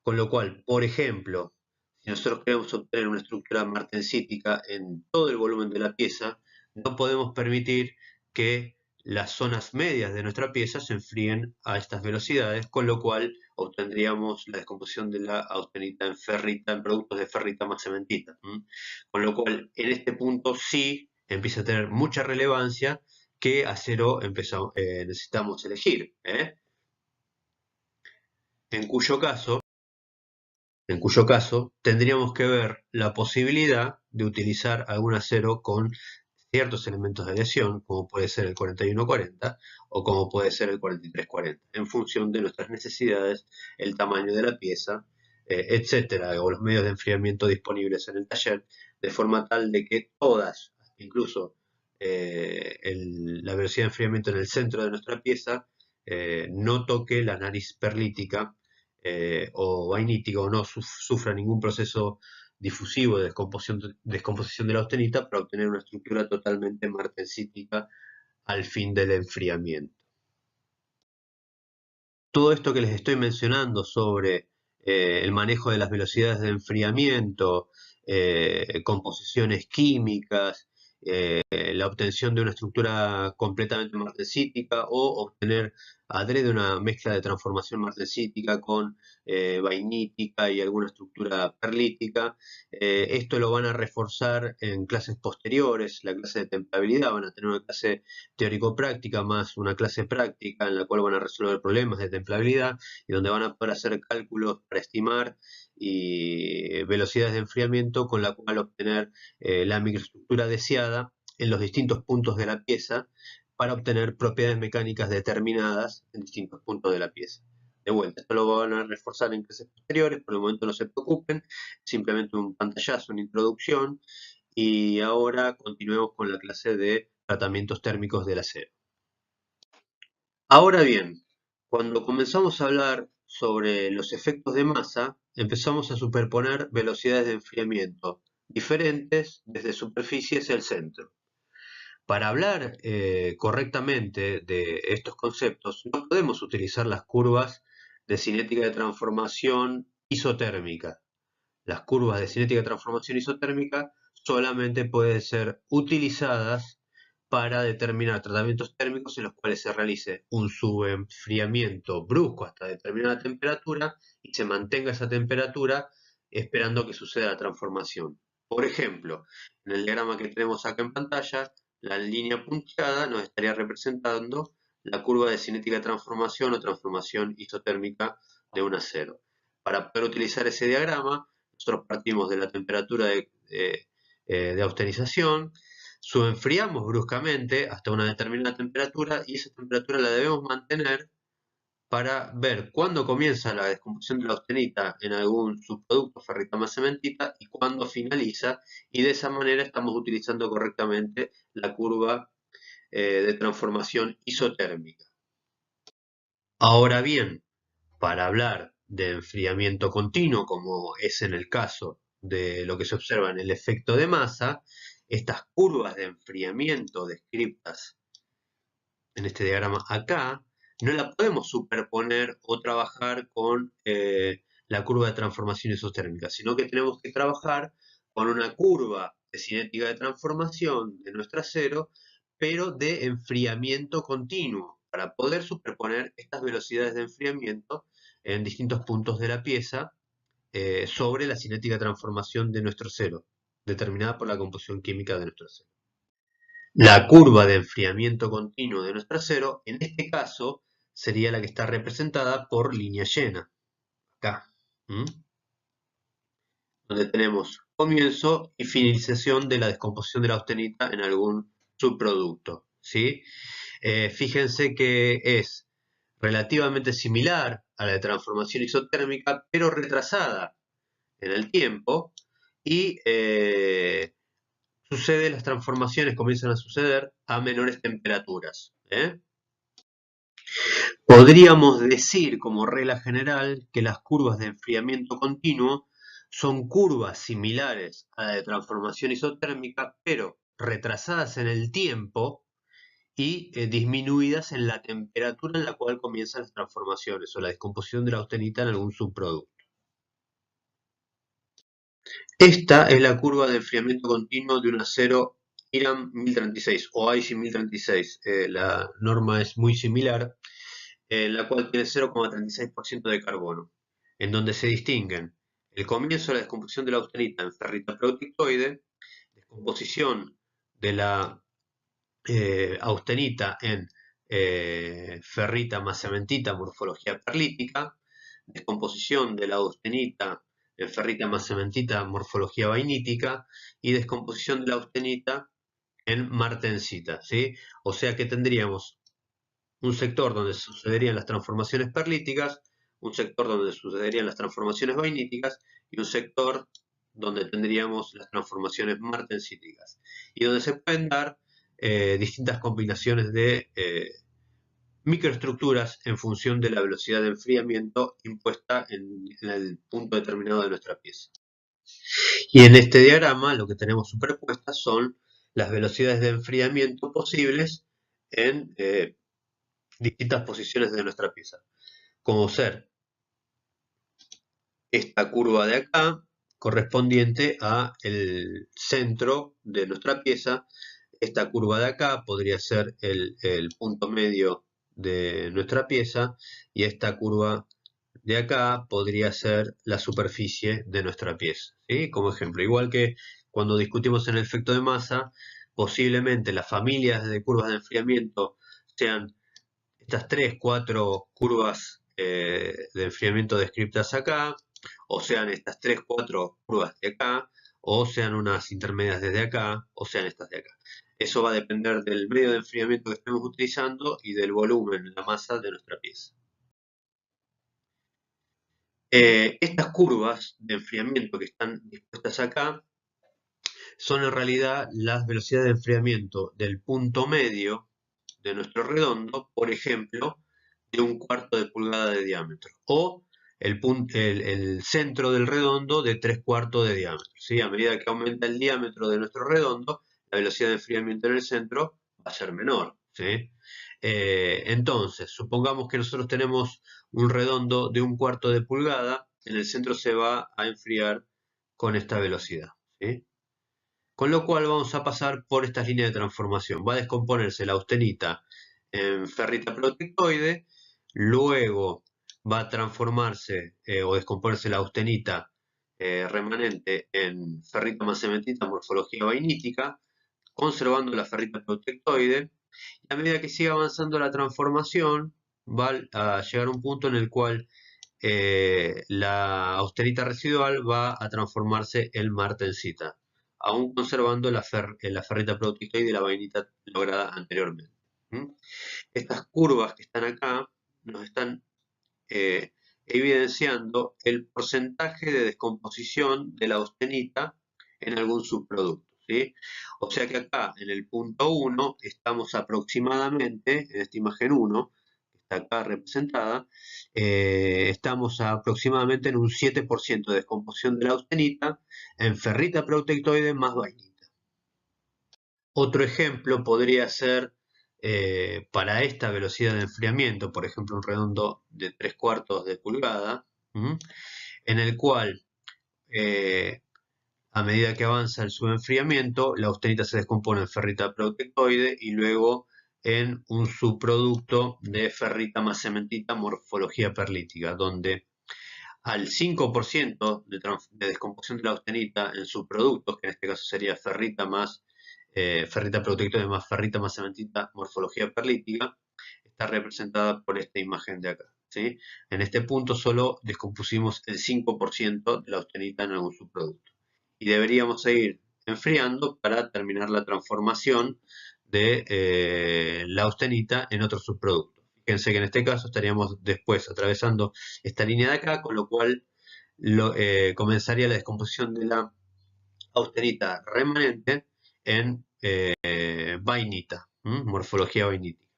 Con lo cual, por ejemplo, si nosotros queremos obtener una estructura martensítica en todo el volumen de la pieza, no podemos permitir que las zonas medias de nuestra pieza se enfríen a estas velocidades, con lo cual obtendríamos la descomposición de la austenita en ferrita, en productos de ferrita más cementita. Con lo cual, en este punto sí empieza a tener mucha relevancia qué acero necesitamos elegir, en cuyo caso tendríamos que ver la posibilidad de utilizar algún acero con ciertos elementos de adhesión, como puede ser el 4140 o como puede ser el 4340, en función de nuestras necesidades, el tamaño de la pieza, etcétera, o los medios de enfriamiento disponibles en el taller, de forma tal de que todas, incluso la velocidad de enfriamiento en el centro de nuestra pieza, no toque la nariz perlítica o vainítica, o no sufra ningún proceso difusivo de descomposición de la austenita para obtener una estructura totalmente martensítica al fin del enfriamiento. Todo esto que les estoy mencionando sobre el manejo de las velocidades de enfriamiento, composiciones químicas, la obtención de una estructura completamente martensítica o obtener adrede una mezcla de transformación martensítica con vainítica y alguna estructura perlítica. Esto lo van a reforzar en clases posteriores, la clase de templabilidad, van a tener una clase teórico-práctica más una clase práctica en la cual van a resolver problemas de templabilidad y donde van a poder hacer cálculos para estimar y velocidades de enfriamiento con la cual obtener la microestructura deseada en los distintos puntos de la pieza para obtener propiedades mecánicas determinadas en distintos puntos de la pieza. De vuelta, esto lo van a reforzar en clases posteriores, por el momento no se preocupen, simplemente un pantallazo, una introducción, y ahora continuemos con la clase de tratamientos térmicos del acero. Ahora bien, cuando comenzamos a hablar sobre los efectos de masa, empezamos a superponer velocidades de enfriamiento diferentes desde superficie hacia el centro. Para hablar correctamente de estos conceptos, no podemos utilizar las curvas de cinética de transformación isotérmica. Las curvas de cinética de transformación isotérmica solamente pueden ser utilizadas para determinar tratamientos térmicos en los cuales se realice un subenfriamiento brusco hasta determinada temperatura y se mantenga esa temperatura esperando que suceda la transformación. Por ejemplo, en el diagrama que tenemos acá en pantalla, la línea punteada nos estaría representando la curva de cinética de transformación o transformación isotérmica de un acero. Para poder utilizar ese diagrama, nosotros partimos de la temperatura de austerización, subenfriamos bruscamente hasta una determinada temperatura y esa temperatura la debemos mantener para ver cuándo comienza la descomposición de la austenita en algún subproducto ferrita más cementita y cuándo finaliza, y de esa manera estamos utilizando correctamente la curva de transformación isotérmica. Ahora bien, para hablar de enfriamiento continuo, como es en el caso de lo que se observa en el efecto de masa, estas curvas de enfriamiento descritas en este diagrama acá, no la podemos superponer o trabajar con la curva de transformación isotérmica, sino que tenemos que trabajar con una curva de cinética de transformación de nuestro acero, pero de enfriamiento continuo, para poder superponer estas velocidades de enfriamiento en distintos puntos de la pieza sobre la cinética de transformación de nuestro acero, determinada por la composición química de nuestro acero. La curva de enfriamiento continuo de nuestro acero, en este caso, sería la que está representada por línea llena, acá, donde tenemos comienzo y finalización de la descomposición de la austenita en algún subproducto, ¿sí? Fíjense que es relativamente similar a la de transformación isotérmica, pero retrasada en el tiempo, y las transformaciones comienzan a suceder a menores temperaturas. Podríamos decir como regla general que las curvas de enfriamiento continuo son curvas similares a la de transformación isotérmica, pero retrasadas en el tiempo y disminuidas en la temperatura en la cual comienzan las transformaciones o la descomposición de la austenita en algún subproducto. Esta es la curva de enfriamiento continuo de un acero IRAM 1036 o IC 1036. La norma es muy similar, la cual tiene 0,36% de carbono, en donde se distinguen el comienzo de la descomposición de la austenita en ferrita protictoide, descomposición de la austenita en ferrita más cementita, morfología perlítica, descomposición de la austenita en ferrita más cementita, morfología vainítica, y descomposición de la austenita en martensita, ¿sí? O sea que tendríamos un sector donde sucederían las transformaciones perlíticas, un sector donde sucederían las transformaciones vainíticas y un sector donde tendríamos las transformaciones martensíticas, y donde se pueden dar distintas combinaciones de microestructuras en función de la velocidad de enfriamiento impuesta en el punto determinado de nuestra pieza. Y en este diagrama lo que tenemos superpuestas son las velocidades de enfriamiento posibles en distintas posiciones de nuestra pieza, como ser esta curva de acá correspondiente a el centro de nuestra pieza. Esta curva de acá podría ser el punto medio de nuestra pieza, y esta curva de acá podría ser la superficie de nuestra pieza, ¿sí? Como ejemplo, igual que cuando discutimos en el efecto de masa, posiblemente las familias de curvas de enfriamiento sean estas 3, 4 curvas de enfriamiento descritas acá, o sean estas 3, 4 curvas de acá, o sean unas intermedias desde acá, o sean estas de acá. Eso va a depender del medio de enfriamiento que estemos utilizando y del volumen, la masa de nuestra pieza. Estas curvas de enfriamiento que están dispuestas acá son en realidad las velocidades de enfriamiento del punto medio de nuestro redondo, por ejemplo, de 1/4 de pulgada de diámetro, o el centro del redondo de 3/4 de diámetro, ¿sí? A medida que aumenta el diámetro de nuestro redondo, la velocidad de enfriamiento en el centro va a ser menor, ¿sí? Entonces, supongamos que nosotros tenemos un redondo de 1/4 de pulgada, en el centro se va a enfriar con esta velocidad, ¿sí? Con lo cual vamos a pasar por estas líneas de transformación. Va a descomponerse la austenita en ferrita protectoide, luego va a transformarse o descomponerse la austenita remanente en ferrita más cementita, morfología vainítica, conservando la ferrita protectoide, y a medida que siga avanzando la transformación, va a llegar a un punto en el cual la austenita residual va a transformarse en martensita, aún conservando la ferrita protectoide y la vainita lograda anteriormente. Estas curvas que están acá nos están evidenciando el porcentaje de descomposición de la austenita en algún subproducto, ¿sí? O sea que acá en el punto 1 estamos aproximadamente, en esta imagen 1, que está acá representada, estamos aproximadamente en un 7% de descomposición de la austenita en ferrita protectoide más vainita. Otro ejemplo podría ser para esta velocidad de enfriamiento, por ejemplo un redondo de 3/4 de pulgada, en el cual a medida que avanza el subenfriamiento, la austenita se descompone en ferrita protectoide y luego en un subproducto de ferrita más cementita, morfología perlítica, donde al 5% de descomposición de la austenita en subproductos, que en este caso sería ferrita protectoide más ferrita más cementita, morfología perlítica, está representada por esta imagen de acá, ¿sí? En este punto solo descompusimos el 5% de la austenita en algún subproducto, y deberíamos seguir enfriando para terminar la transformación de la austenita en otro subproducto. Fíjense que en este caso estaríamos después atravesando esta línea de acá, con lo cual comenzaría la descomposición de la austenita remanente en vainita, morfología vainítica.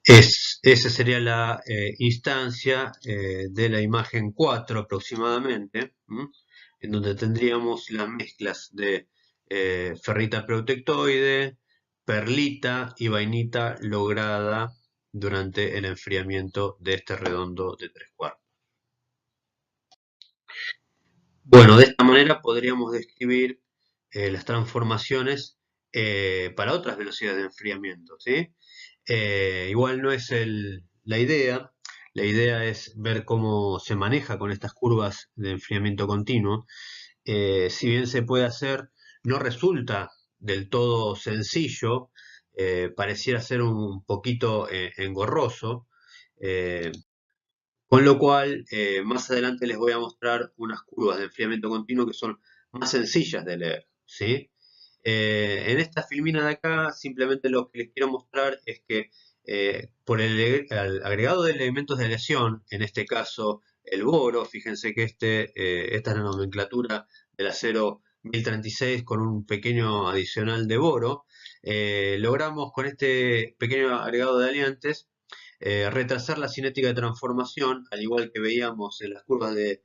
Esa sería la instancia de la imagen 4 aproximadamente, en donde tendríamos las mezclas de ferrita protectoide, perlita y vainita lograda durante el enfriamiento de este redondo de 3/4. Bueno, de esta manera podríamos describir las transformaciones para otras velocidades de enfriamiento, ¿sí? Igual no es la idea. La idea es ver cómo se maneja con estas curvas de enfriamiento continuo. Si bien se puede hacer, no resulta del todo sencillo, pareciera ser un poquito engorroso, eh, con lo cual más adelante les voy a mostrar unas curvas de enfriamiento continuo que son más sencillas de leer, ¿sí? En esta filmina de acá, simplemente lo que les quiero mostrar es que por el agregado de elementos de aleación, en este caso el boro, fíjense que esta es la nomenclatura del acero 1036 con un pequeño adicional de boro, logramos con este pequeño agregado de aliantes retrasar la cinética de transformación, al igual que veíamos en las curvas de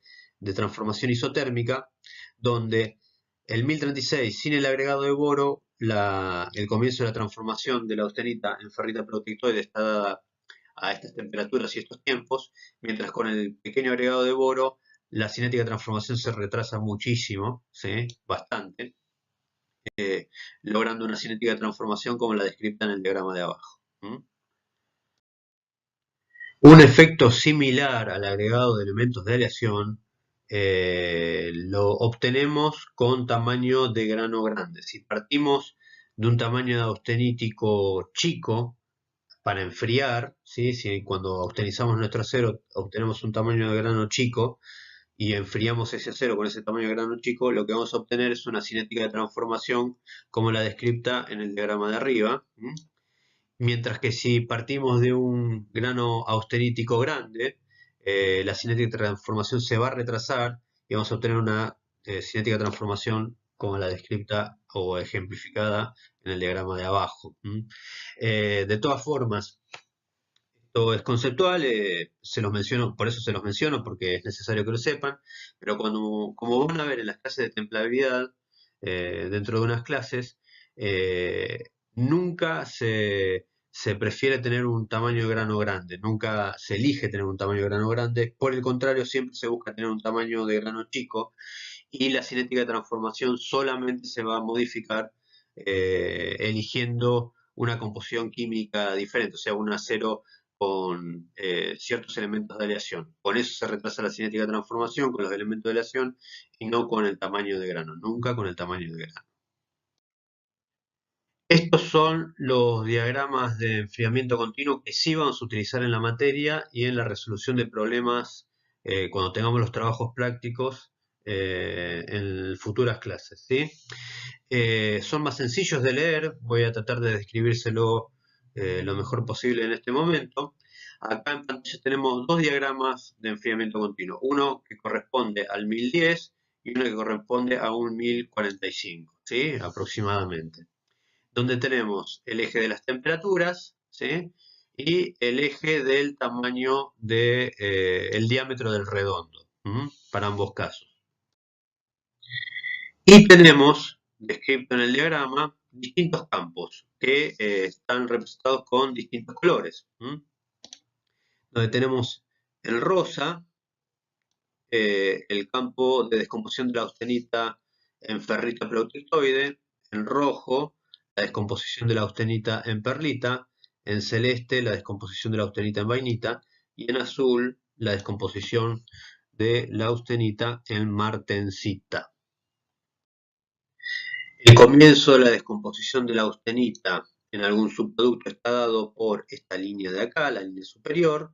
transformación isotérmica, donde el 1036 sin el agregado de boro, el comienzo de la transformación de la austenita en ferrita protectoide está dada a estas temperaturas y estos tiempos, mientras con el pequeño agregado de boro la cinética de transformación se retrasa muchísimo, ¿sí? Bastante, logrando una cinética de transformación como la descrita en el diagrama de abajo. Un efecto similar al agregado de elementos de aleación lo obtenemos con tamaño de grano grande. Si partimos de un tamaño austenítico chico para enfriar, ¿sí? Si cuando austenizamos nuestro acero obtenemos un tamaño de grano chico y enfriamos ese acero con ese tamaño de grano chico, lo que vamos a obtener es una cinética de transformación como la descrita en el diagrama de arriba. Mientras que si partimos de un grano austerítico grande, la cinética de transformación se va a retrasar y vamos a obtener una cinética de transformación como la descrita o ejemplificada en el diagrama de abajo. De todas formas, esto es conceptual, se los menciono, por eso se los menciono, porque es necesario que lo sepan, pero como van a ver en las clases de templabilidad, dentro de unas clases, nunca se prefiere tener un tamaño de grano grande, nunca se elige tener un tamaño de grano grande, por el contrario, siempre se busca tener un tamaño de grano chico y la cinética de transformación solamente se va a modificar eligiendo una composición química diferente, o sea, un acero con ciertos elementos de aleación. Con eso se retrasa la cinética de transformación, con los elementos de aleación, y no con el tamaño de grano, nunca con el tamaño de grano. Estos son los diagramas de enfriamiento continuo que sí vamos a utilizar en la materia y en la resolución de problemas cuando tengamos los trabajos prácticos en futuras clases, ¿sí? Son más sencillos de leer, voy a tratar de describírselo lo mejor posible en este momento. Acá en pantalla tenemos dos diagramas de enfriamiento continuo, uno que corresponde al 1010 y uno que corresponde a un 1045, ¿sí? Aproximadamente, donde tenemos el eje de las temperaturas, ¿sí? Y el eje del tamaño del diámetro del redondo, para ambos casos. Y tenemos descrito en el diagrama distintos campos que están representados con distintos colores. Donde tenemos el rosa, el campo de descomposición de la austenita en ferrita protectoide, en rojo la descomposición de la austenita en perlita, en celeste la descomposición de la austenita en vainita y en azul la descomposición de la austenita en martensita. El comienzo de la descomposición de la austenita en algún subproducto está dado por esta línea de acá, la línea superior.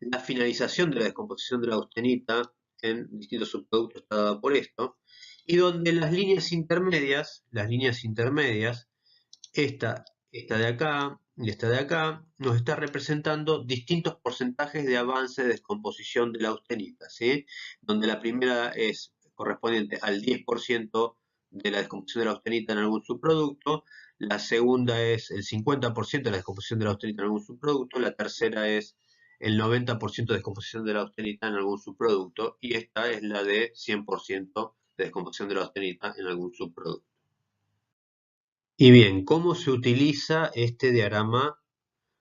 La finalización de la descomposición de la austenita en distintos subproductos está dada por esto. Y donde las líneas intermedias, esta de acá y esta de acá, nos está representando distintos porcentajes de avance de descomposición de la austenita, ¿sí? Donde la primera es correspondiente al 10% de la descomposición de la austenita en algún subproducto, la segunda es el 50% de la descomposición de la austenita en algún subproducto, la tercera es el 90% de descomposición de la austenita en algún subproducto y esta es la de 100% de descomposición de la austenita en algún subproducto. Y bien, ¿cómo se utiliza este diagrama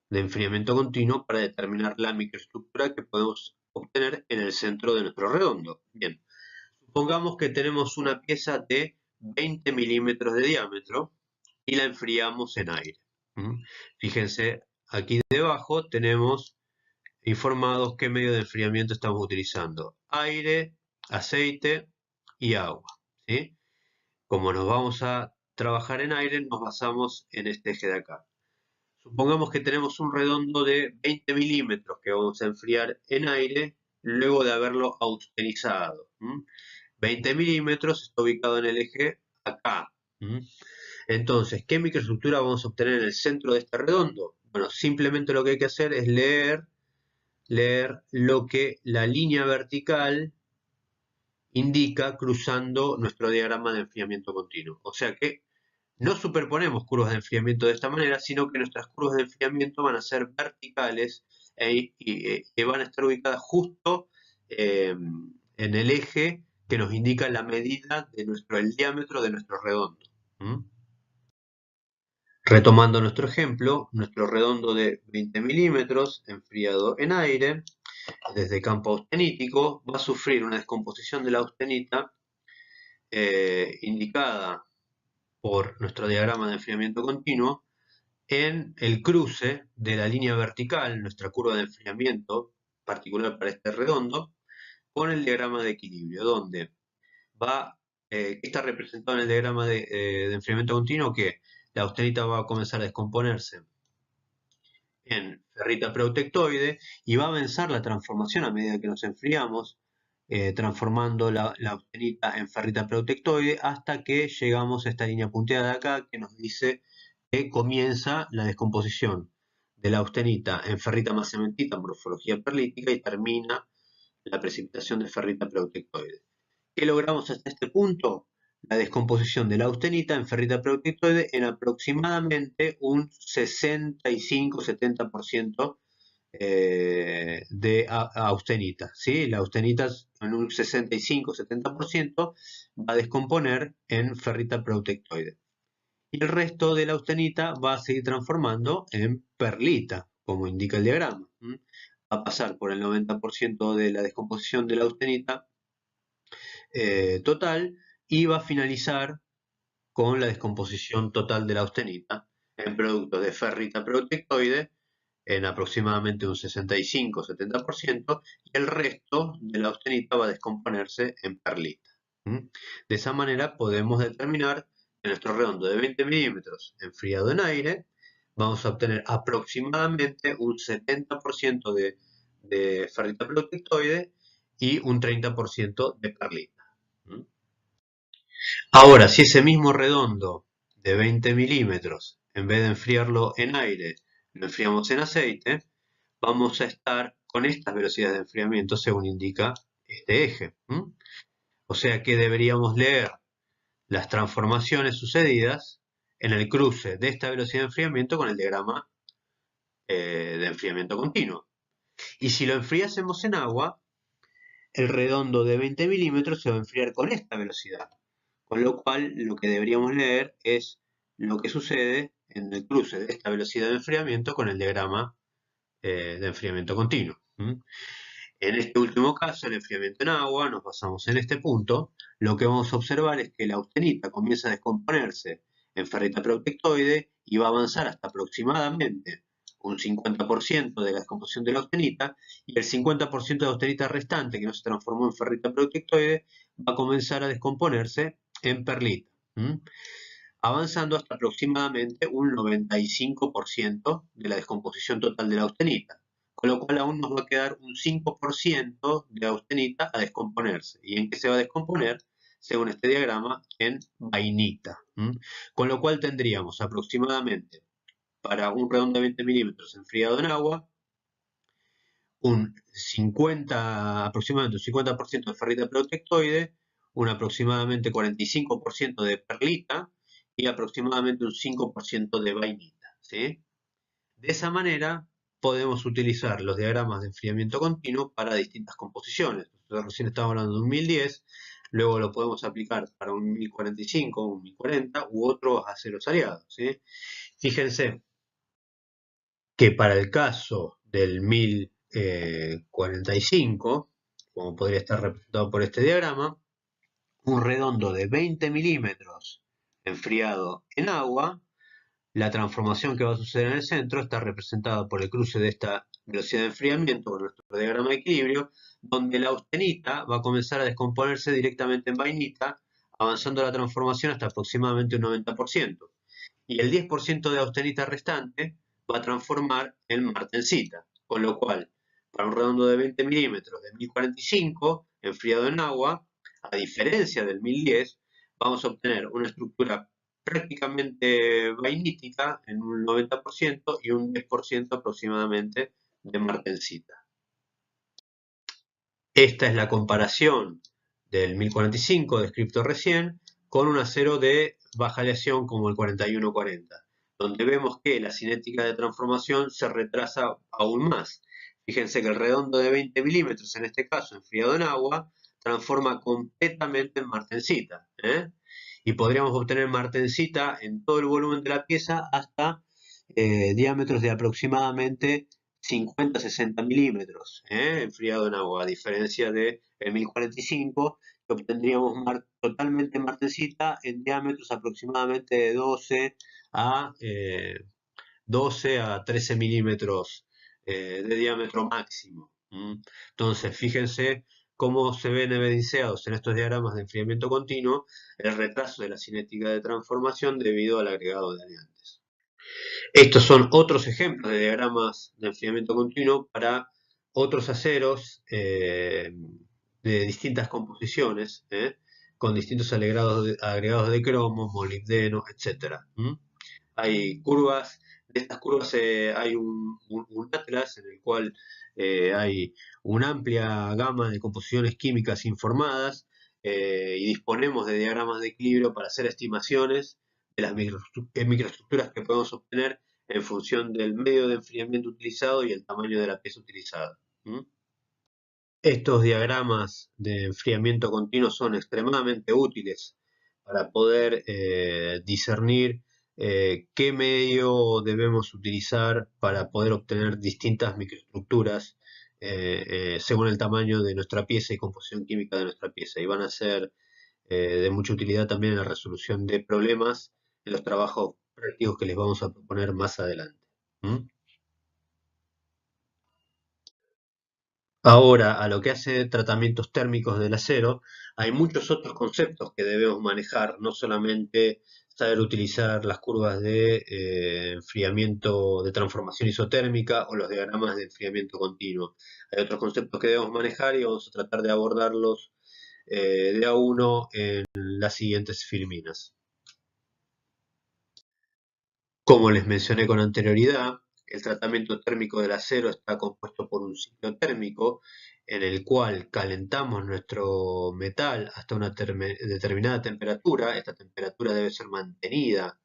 de enfriamiento continuo para determinar la microestructura que podemos obtener en el centro de nuestro redondo? Bien, supongamos que tenemos una pieza de 20 milímetros de diámetro y la enfriamos en aire. Fíjense, aquí debajo tenemos informados qué medio de enfriamiento estamos utilizando: aire, aceite y agua, ¿sí? Como nos vamos a trabajar en aire, nos basamos en este eje de acá. Supongamos que tenemos un redondo de 20 milímetros que vamos a enfriar en aire luego de haberlo austenizado. 20 milímetros está ubicado en el eje acá. Entonces, ¿qué microestructura vamos a obtener en el centro de este redondo? Bueno, simplemente lo que hay que hacer es leer lo que la línea vertical indica cruzando nuestro diagrama de enfriamiento continuo. O sea que no superponemos curvas de enfriamiento de esta manera, sino que nuestras curvas de enfriamiento van a ser verticales y van a estar ubicadas justo en el eje que nos indica la medida de el diámetro de nuestro redondo. Retomando nuestro ejemplo, nuestro redondo de 20 milímetros enfriado en aire desde campo austenítico va a sufrir una descomposición de la austenita indicada por nuestro diagrama de enfriamiento continuo en el cruce de la línea vertical, nuestra curva de enfriamiento particular para este redondo, con el diagrama de equilibrio, donde está representado en el diagrama de enfriamiento continuo que la austenita va a comenzar a descomponerse en ferrita preutectoide y va a avanzar la transformación a medida que nos enfriamos, transformando la austenita en ferrita preutectoide hasta que llegamos a esta línea punteada de acá que nos dice que comienza la descomposición de la austenita en ferrita más cementita en morfología perlítica y termina la precipitación de ferrita preutectoide. ¿Qué logramos hasta este punto? La descomposición de la austenita en ferrita preutectoide en aproximadamente un 65-70% de austenita. ¿Sí? La austenita en un 65-70% va a descomponer en ferrita preutectoide. Y el resto de la austenita va a seguir transformando en perlita, como indica el diagrama. Va a pasar por el 90% de la descomposición de la austenita total y va a finalizar con la descomposición total de la austenita en productos de ferrita preutectoide en aproximadamente un 65-70% y el resto de la austenita va a descomponerse en perlita. De esa manera podemos determinar que nuestro redondo de 20 milímetros enfriado en aire vamos a obtener aproximadamente un 70% de ferrita preutectoide y un 30% de perlita. Ahora, si ese mismo redondo de 20 milímetros, en vez de enfriarlo en aire, lo enfriamos en aceite, vamos a estar con estas velocidades de enfriamiento según indica este eje. O sea que deberíamos leer las transformaciones sucedidas en el cruce de esta velocidad de enfriamiento con el diagrama de enfriamiento continuo. Y si lo enfriásemos en agua, el redondo de 20 milímetros se va a enfriar con esta velocidad. Con lo cual, lo que deberíamos leer es lo que sucede en el cruce de esta velocidad de enfriamiento con el diagrama de enfriamiento continuo. En este último caso, el enfriamiento en agua, nos basamos en este punto, lo que vamos a observar es que la austenita comienza a descomponerse en ferrita preutectoide y va a avanzar hasta aproximadamente un 50% de la descomposición de la austenita y el 50% de la austenita restante que no se transformó en ferrita preutectoide va a comenzar a descomponerse en perlita, avanzando hasta aproximadamente un 95% de la descomposición total de la austenita, con lo cual aún nos va a quedar un 5% de austenita a descomponerse. ¿Y en qué se va a descomponer? Según este diagrama, en vainita. Con lo cual tendríamos aproximadamente, para un redondo de 20 milímetros enfriado en agua, aproximadamente un 50% de ferrita preutectoide, un aproximadamente 45% de perlita y aproximadamente un 5% de vainita. ¿Sí? De esa manera podemos utilizar los diagramas de enfriamiento continuo para distintas composiciones. Nosotros recién estábamos hablando de un 1010, luego lo podemos aplicar para un 1045, un 1040 u otros aceros aliados. ¿Sí? Fíjense que para el caso del 1045, como podría estar representado por este diagrama, un redondo de 20 milímetros enfriado en agua, la transformación que va a suceder en el centro está representada por el cruce de esta velocidad de enfriamiento con nuestro diagrama de equilibrio, donde la austenita va a comenzar a descomponerse directamente en vainita, avanzando la transformación hasta aproximadamente un 90%. Y el 10% de austenita restante va a transformar en martensita, con lo cual, para un redondo de 20 milímetros de 1045, enfriado en agua, a diferencia del 1010, vamos a obtener una estructura prácticamente vainítica en un 90% y un 10% aproximadamente de martensita. Esta es la comparación del 1045 descrito recién con un acero de baja aleación como el 4140, donde vemos que la cinética de transformación se retrasa aún más. Fíjense que el redondo de 20 milímetros, en este caso enfriado en agua, transforma completamente en martensita, y podríamos obtener martensita en todo el volumen de la pieza hasta diámetros de aproximadamente 50-60 milímetros, enfriado en agua, a diferencia del 1045, que obtendríamos totalmente martensita en diámetros aproximadamente de 12 a 13 milímetros de diámetro máximo. Entonces, fíjense cómo se ven evidenciados en estos diagramas de enfriamiento continuo el retraso de la cinética de transformación debido al agregado de aleantes. Estos son otros ejemplos de diagramas de enfriamiento continuo para otros aceros de distintas composiciones, con distintos agregados de cromo, molibdeno, etc. Hay curvas, de estas curvas hay un atlas en el cual hay una amplia gama de composiciones químicas informadas y disponemos de diagramas de equilibrio para hacer estimaciones de las microestructuras que podemos obtener en función del medio de enfriamiento utilizado y el tamaño de la pieza utilizada. Estos diagramas de enfriamiento continuo son extremadamente útiles para poder discernir qué medio debemos utilizar para poder obtener distintas microestructuras según el tamaño de nuestra pieza y composición química de nuestra pieza, y van a ser de mucha utilidad también en la resolución de problemas en los trabajos prácticos que les vamos a proponer más adelante. Ahora, a lo que hace tratamientos térmicos del acero, hay muchos otros conceptos que debemos manejar, no solamente saber utilizar las curvas de enfriamiento de transformación isotérmica o los diagramas de enfriamiento continuo. Hay otros conceptos que debemos manejar y vamos a tratar de abordarlos de a uno en las siguientes filminas. Como les mencioné con anterioridad, el tratamiento térmico del acero está compuesto por un ciclo térmico en el cual calentamos nuestro metal hasta una determinada temperatura. Esta temperatura debe ser mantenida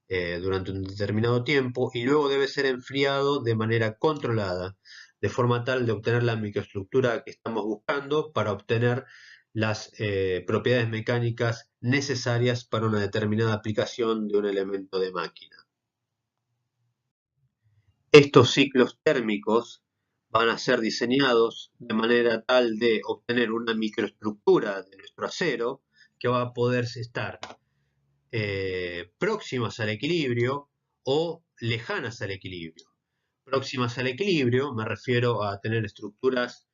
durante un determinado tiempo y luego debe ser enfriado de manera controlada, de forma tal de obtener la microestructura que estamos buscando para obtener las propiedades mecánicas necesarias para una determinada aplicación de un elemento de máquina. Estos ciclos térmicos van a ser diseñados de manera tal de obtener una microestructura de nuestro acero que va a poder estar próximas al equilibrio o lejanas al equilibrio. Próximas al equilibrio me refiero a tener estructuras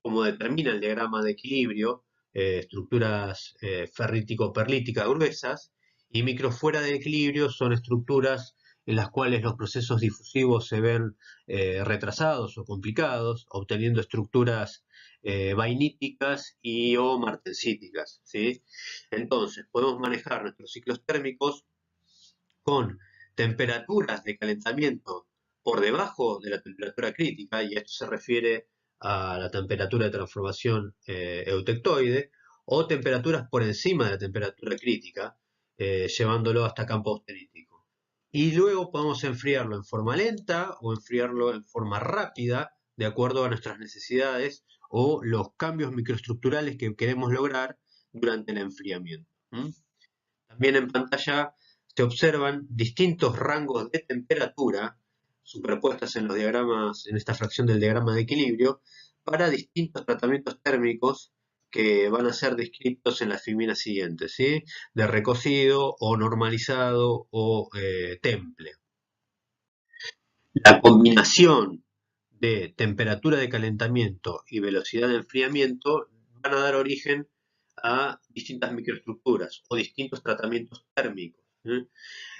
como determina el diagrama de equilibrio, estructuras ferrítico-perlíticas gruesas, y microfuera de equilibrio son estructuras en las cuales los procesos difusivos se ven retrasados o complicados, obteniendo estructuras vainíticas y o martensíticas, ¿sí? Entonces, podemos manejar nuestros ciclos térmicos con temperaturas de calentamiento por debajo de la temperatura crítica, y esto se refiere a la temperatura de transformación eutectoide, o temperaturas por encima de la temperatura crítica, llevándolo hasta campo austenítico. Y luego podemos enfriarlo en forma lenta o enfriarlo en forma rápida, de acuerdo a nuestras necesidades o los cambios microestructurales que queremos lograr durante el enfriamiento. También en pantalla se observan distintos rangos de temperatura superpuestas en los diagramas, en esta fracción del diagrama de equilibrio, para distintos tratamientos térmicos que van a ser descritos en las filminas siguientes, ¿sí? De recocido o normalizado o temple. La combinación de temperatura de calentamiento y velocidad de enfriamiento van a dar origen a distintas microestructuras o distintos tratamientos térmicos.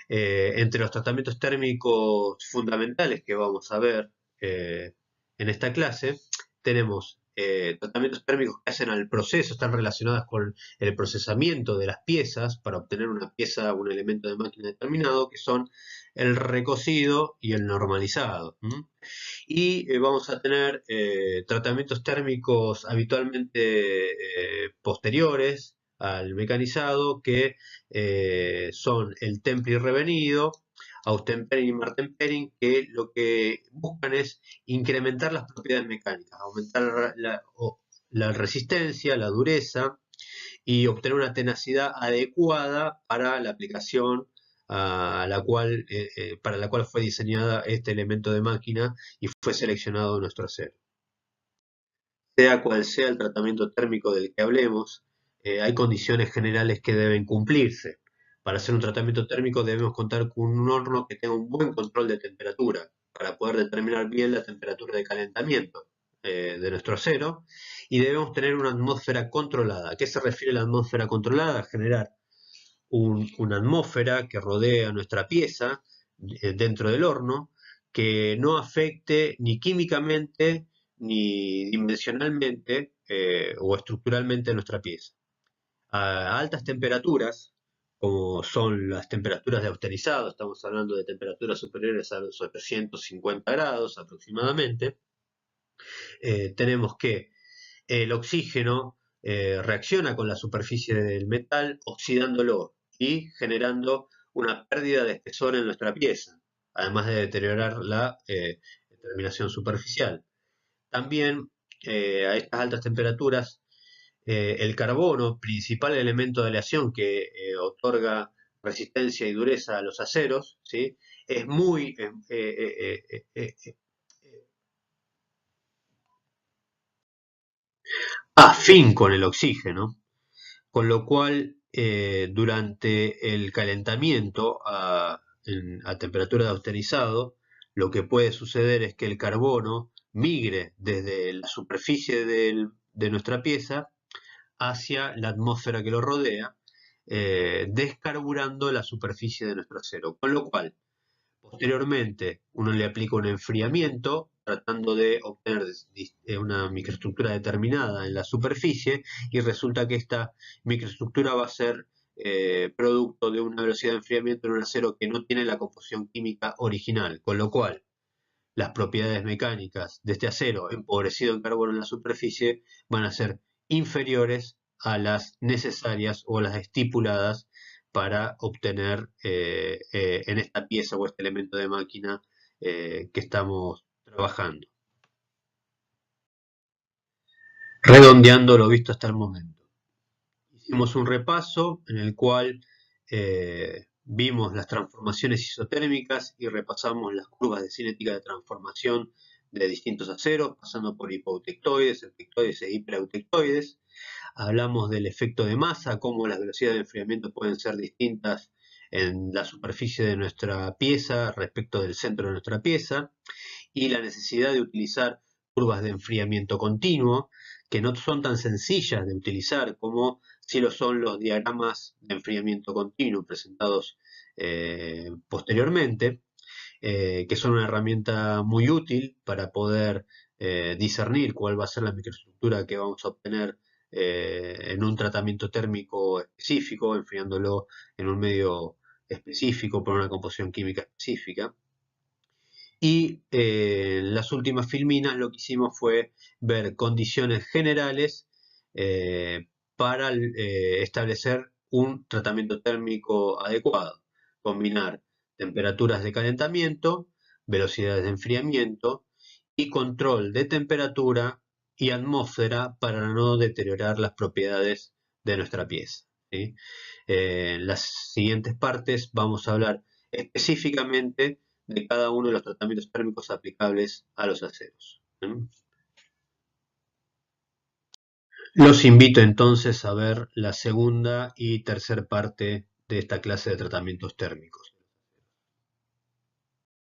Entre los tratamientos térmicos fundamentales que vamos a ver en esta clase, tenemos tratamientos térmicos que hacen al proceso, están relacionados con el procesamiento de las piezas para obtener una pieza, un elemento de máquina determinado, que son el recocido y el normalizado. Y vamos a tener tratamientos térmicos habitualmente posteriores al mecanizado, que son el temple y revenido, austempering y martempering, que lo que buscan es incrementar las propiedades mecánicas, aumentar la resistencia, la dureza y obtener una tenacidad adecuada para la aplicación para la cual fue diseñada este elemento de máquina y fue seleccionado nuestro acero. Sea cual sea el tratamiento térmico del que hablemos, hay condiciones generales que deben cumplirse. Para hacer un tratamiento térmico debemos contar con un horno que tenga un buen control de temperatura para poder determinar bien la temperatura de calentamiento de nuestro acero, y debemos tener una atmósfera controlada. ¿A qué se refiere la atmósfera controlada? Generar una atmósfera que rodea nuestra pieza dentro del horno, que no afecte ni químicamente ni dimensionalmente o estructuralmente nuestra pieza. A altas temperaturas, como son las temperaturas de austerizado, estamos hablando de temperaturas superiores a los 750 grados aproximadamente, tenemos que el oxígeno reacciona con la superficie del metal oxidándolo y generando una pérdida de espesor en nuestra pieza, además de deteriorar la terminación superficial. También a estas altas temperaturas, el carbono, principal elemento de aleación que otorga resistencia y dureza a los aceros, ¿sí? Es muy afín con el oxígeno, con lo cual durante el calentamiento a temperatura de austerizado, lo que puede suceder es que el carbono migre desde la superficie de nuestra pieza hacia la atmósfera que lo rodea, descarburando la superficie de nuestro acero, con lo cual posteriormente uno le aplica un enfriamiento tratando de obtener una microestructura determinada en la superficie, y resulta que esta microestructura va a ser producto de una velocidad de enfriamiento en un acero que no tiene la composición química original, con lo cual las propiedades mecánicas de este acero empobrecido en carbono en la superficie van a ser inferiores a las necesarias o las estipuladas para obtener en esta pieza o este elemento de máquina que estamos trabajando. Redondeando lo visto hasta el momento. Hicimos un repaso en el cual vimos las transformaciones isotérmicas y repasamos las curvas de cinética de transformación de distintos aceros, pasando por hipoeutectoides, eutectoides e hipereutectoides. Hablamos del efecto de masa, cómo las velocidades de enfriamiento pueden ser distintas en la superficie de nuestra pieza respecto del centro de nuestra pieza, y la necesidad de utilizar curvas de enfriamiento continuo, que no son tan sencillas de utilizar como si lo son los diagramas de enfriamiento continuo presentados posteriormente, que son una herramienta muy útil para poder discernir cuál va a ser la microestructura que vamos a obtener en un tratamiento térmico específico, enfriándolo en un medio específico por una composición química específica. Y en las últimas filminas lo que hicimos fue ver condiciones generales para establecer un tratamiento térmico adecuado. Combinar temperaturas de calentamiento, velocidades de enfriamiento y control de temperatura y atmósfera para no deteriorar las propiedades de nuestra pieza, ¿sí? En las siguientes partes vamos a hablar específicamente de cada uno de los tratamientos térmicos aplicables a los aceros. Los invito entonces a ver la segunda y tercer parte de esta clase de tratamientos térmicos.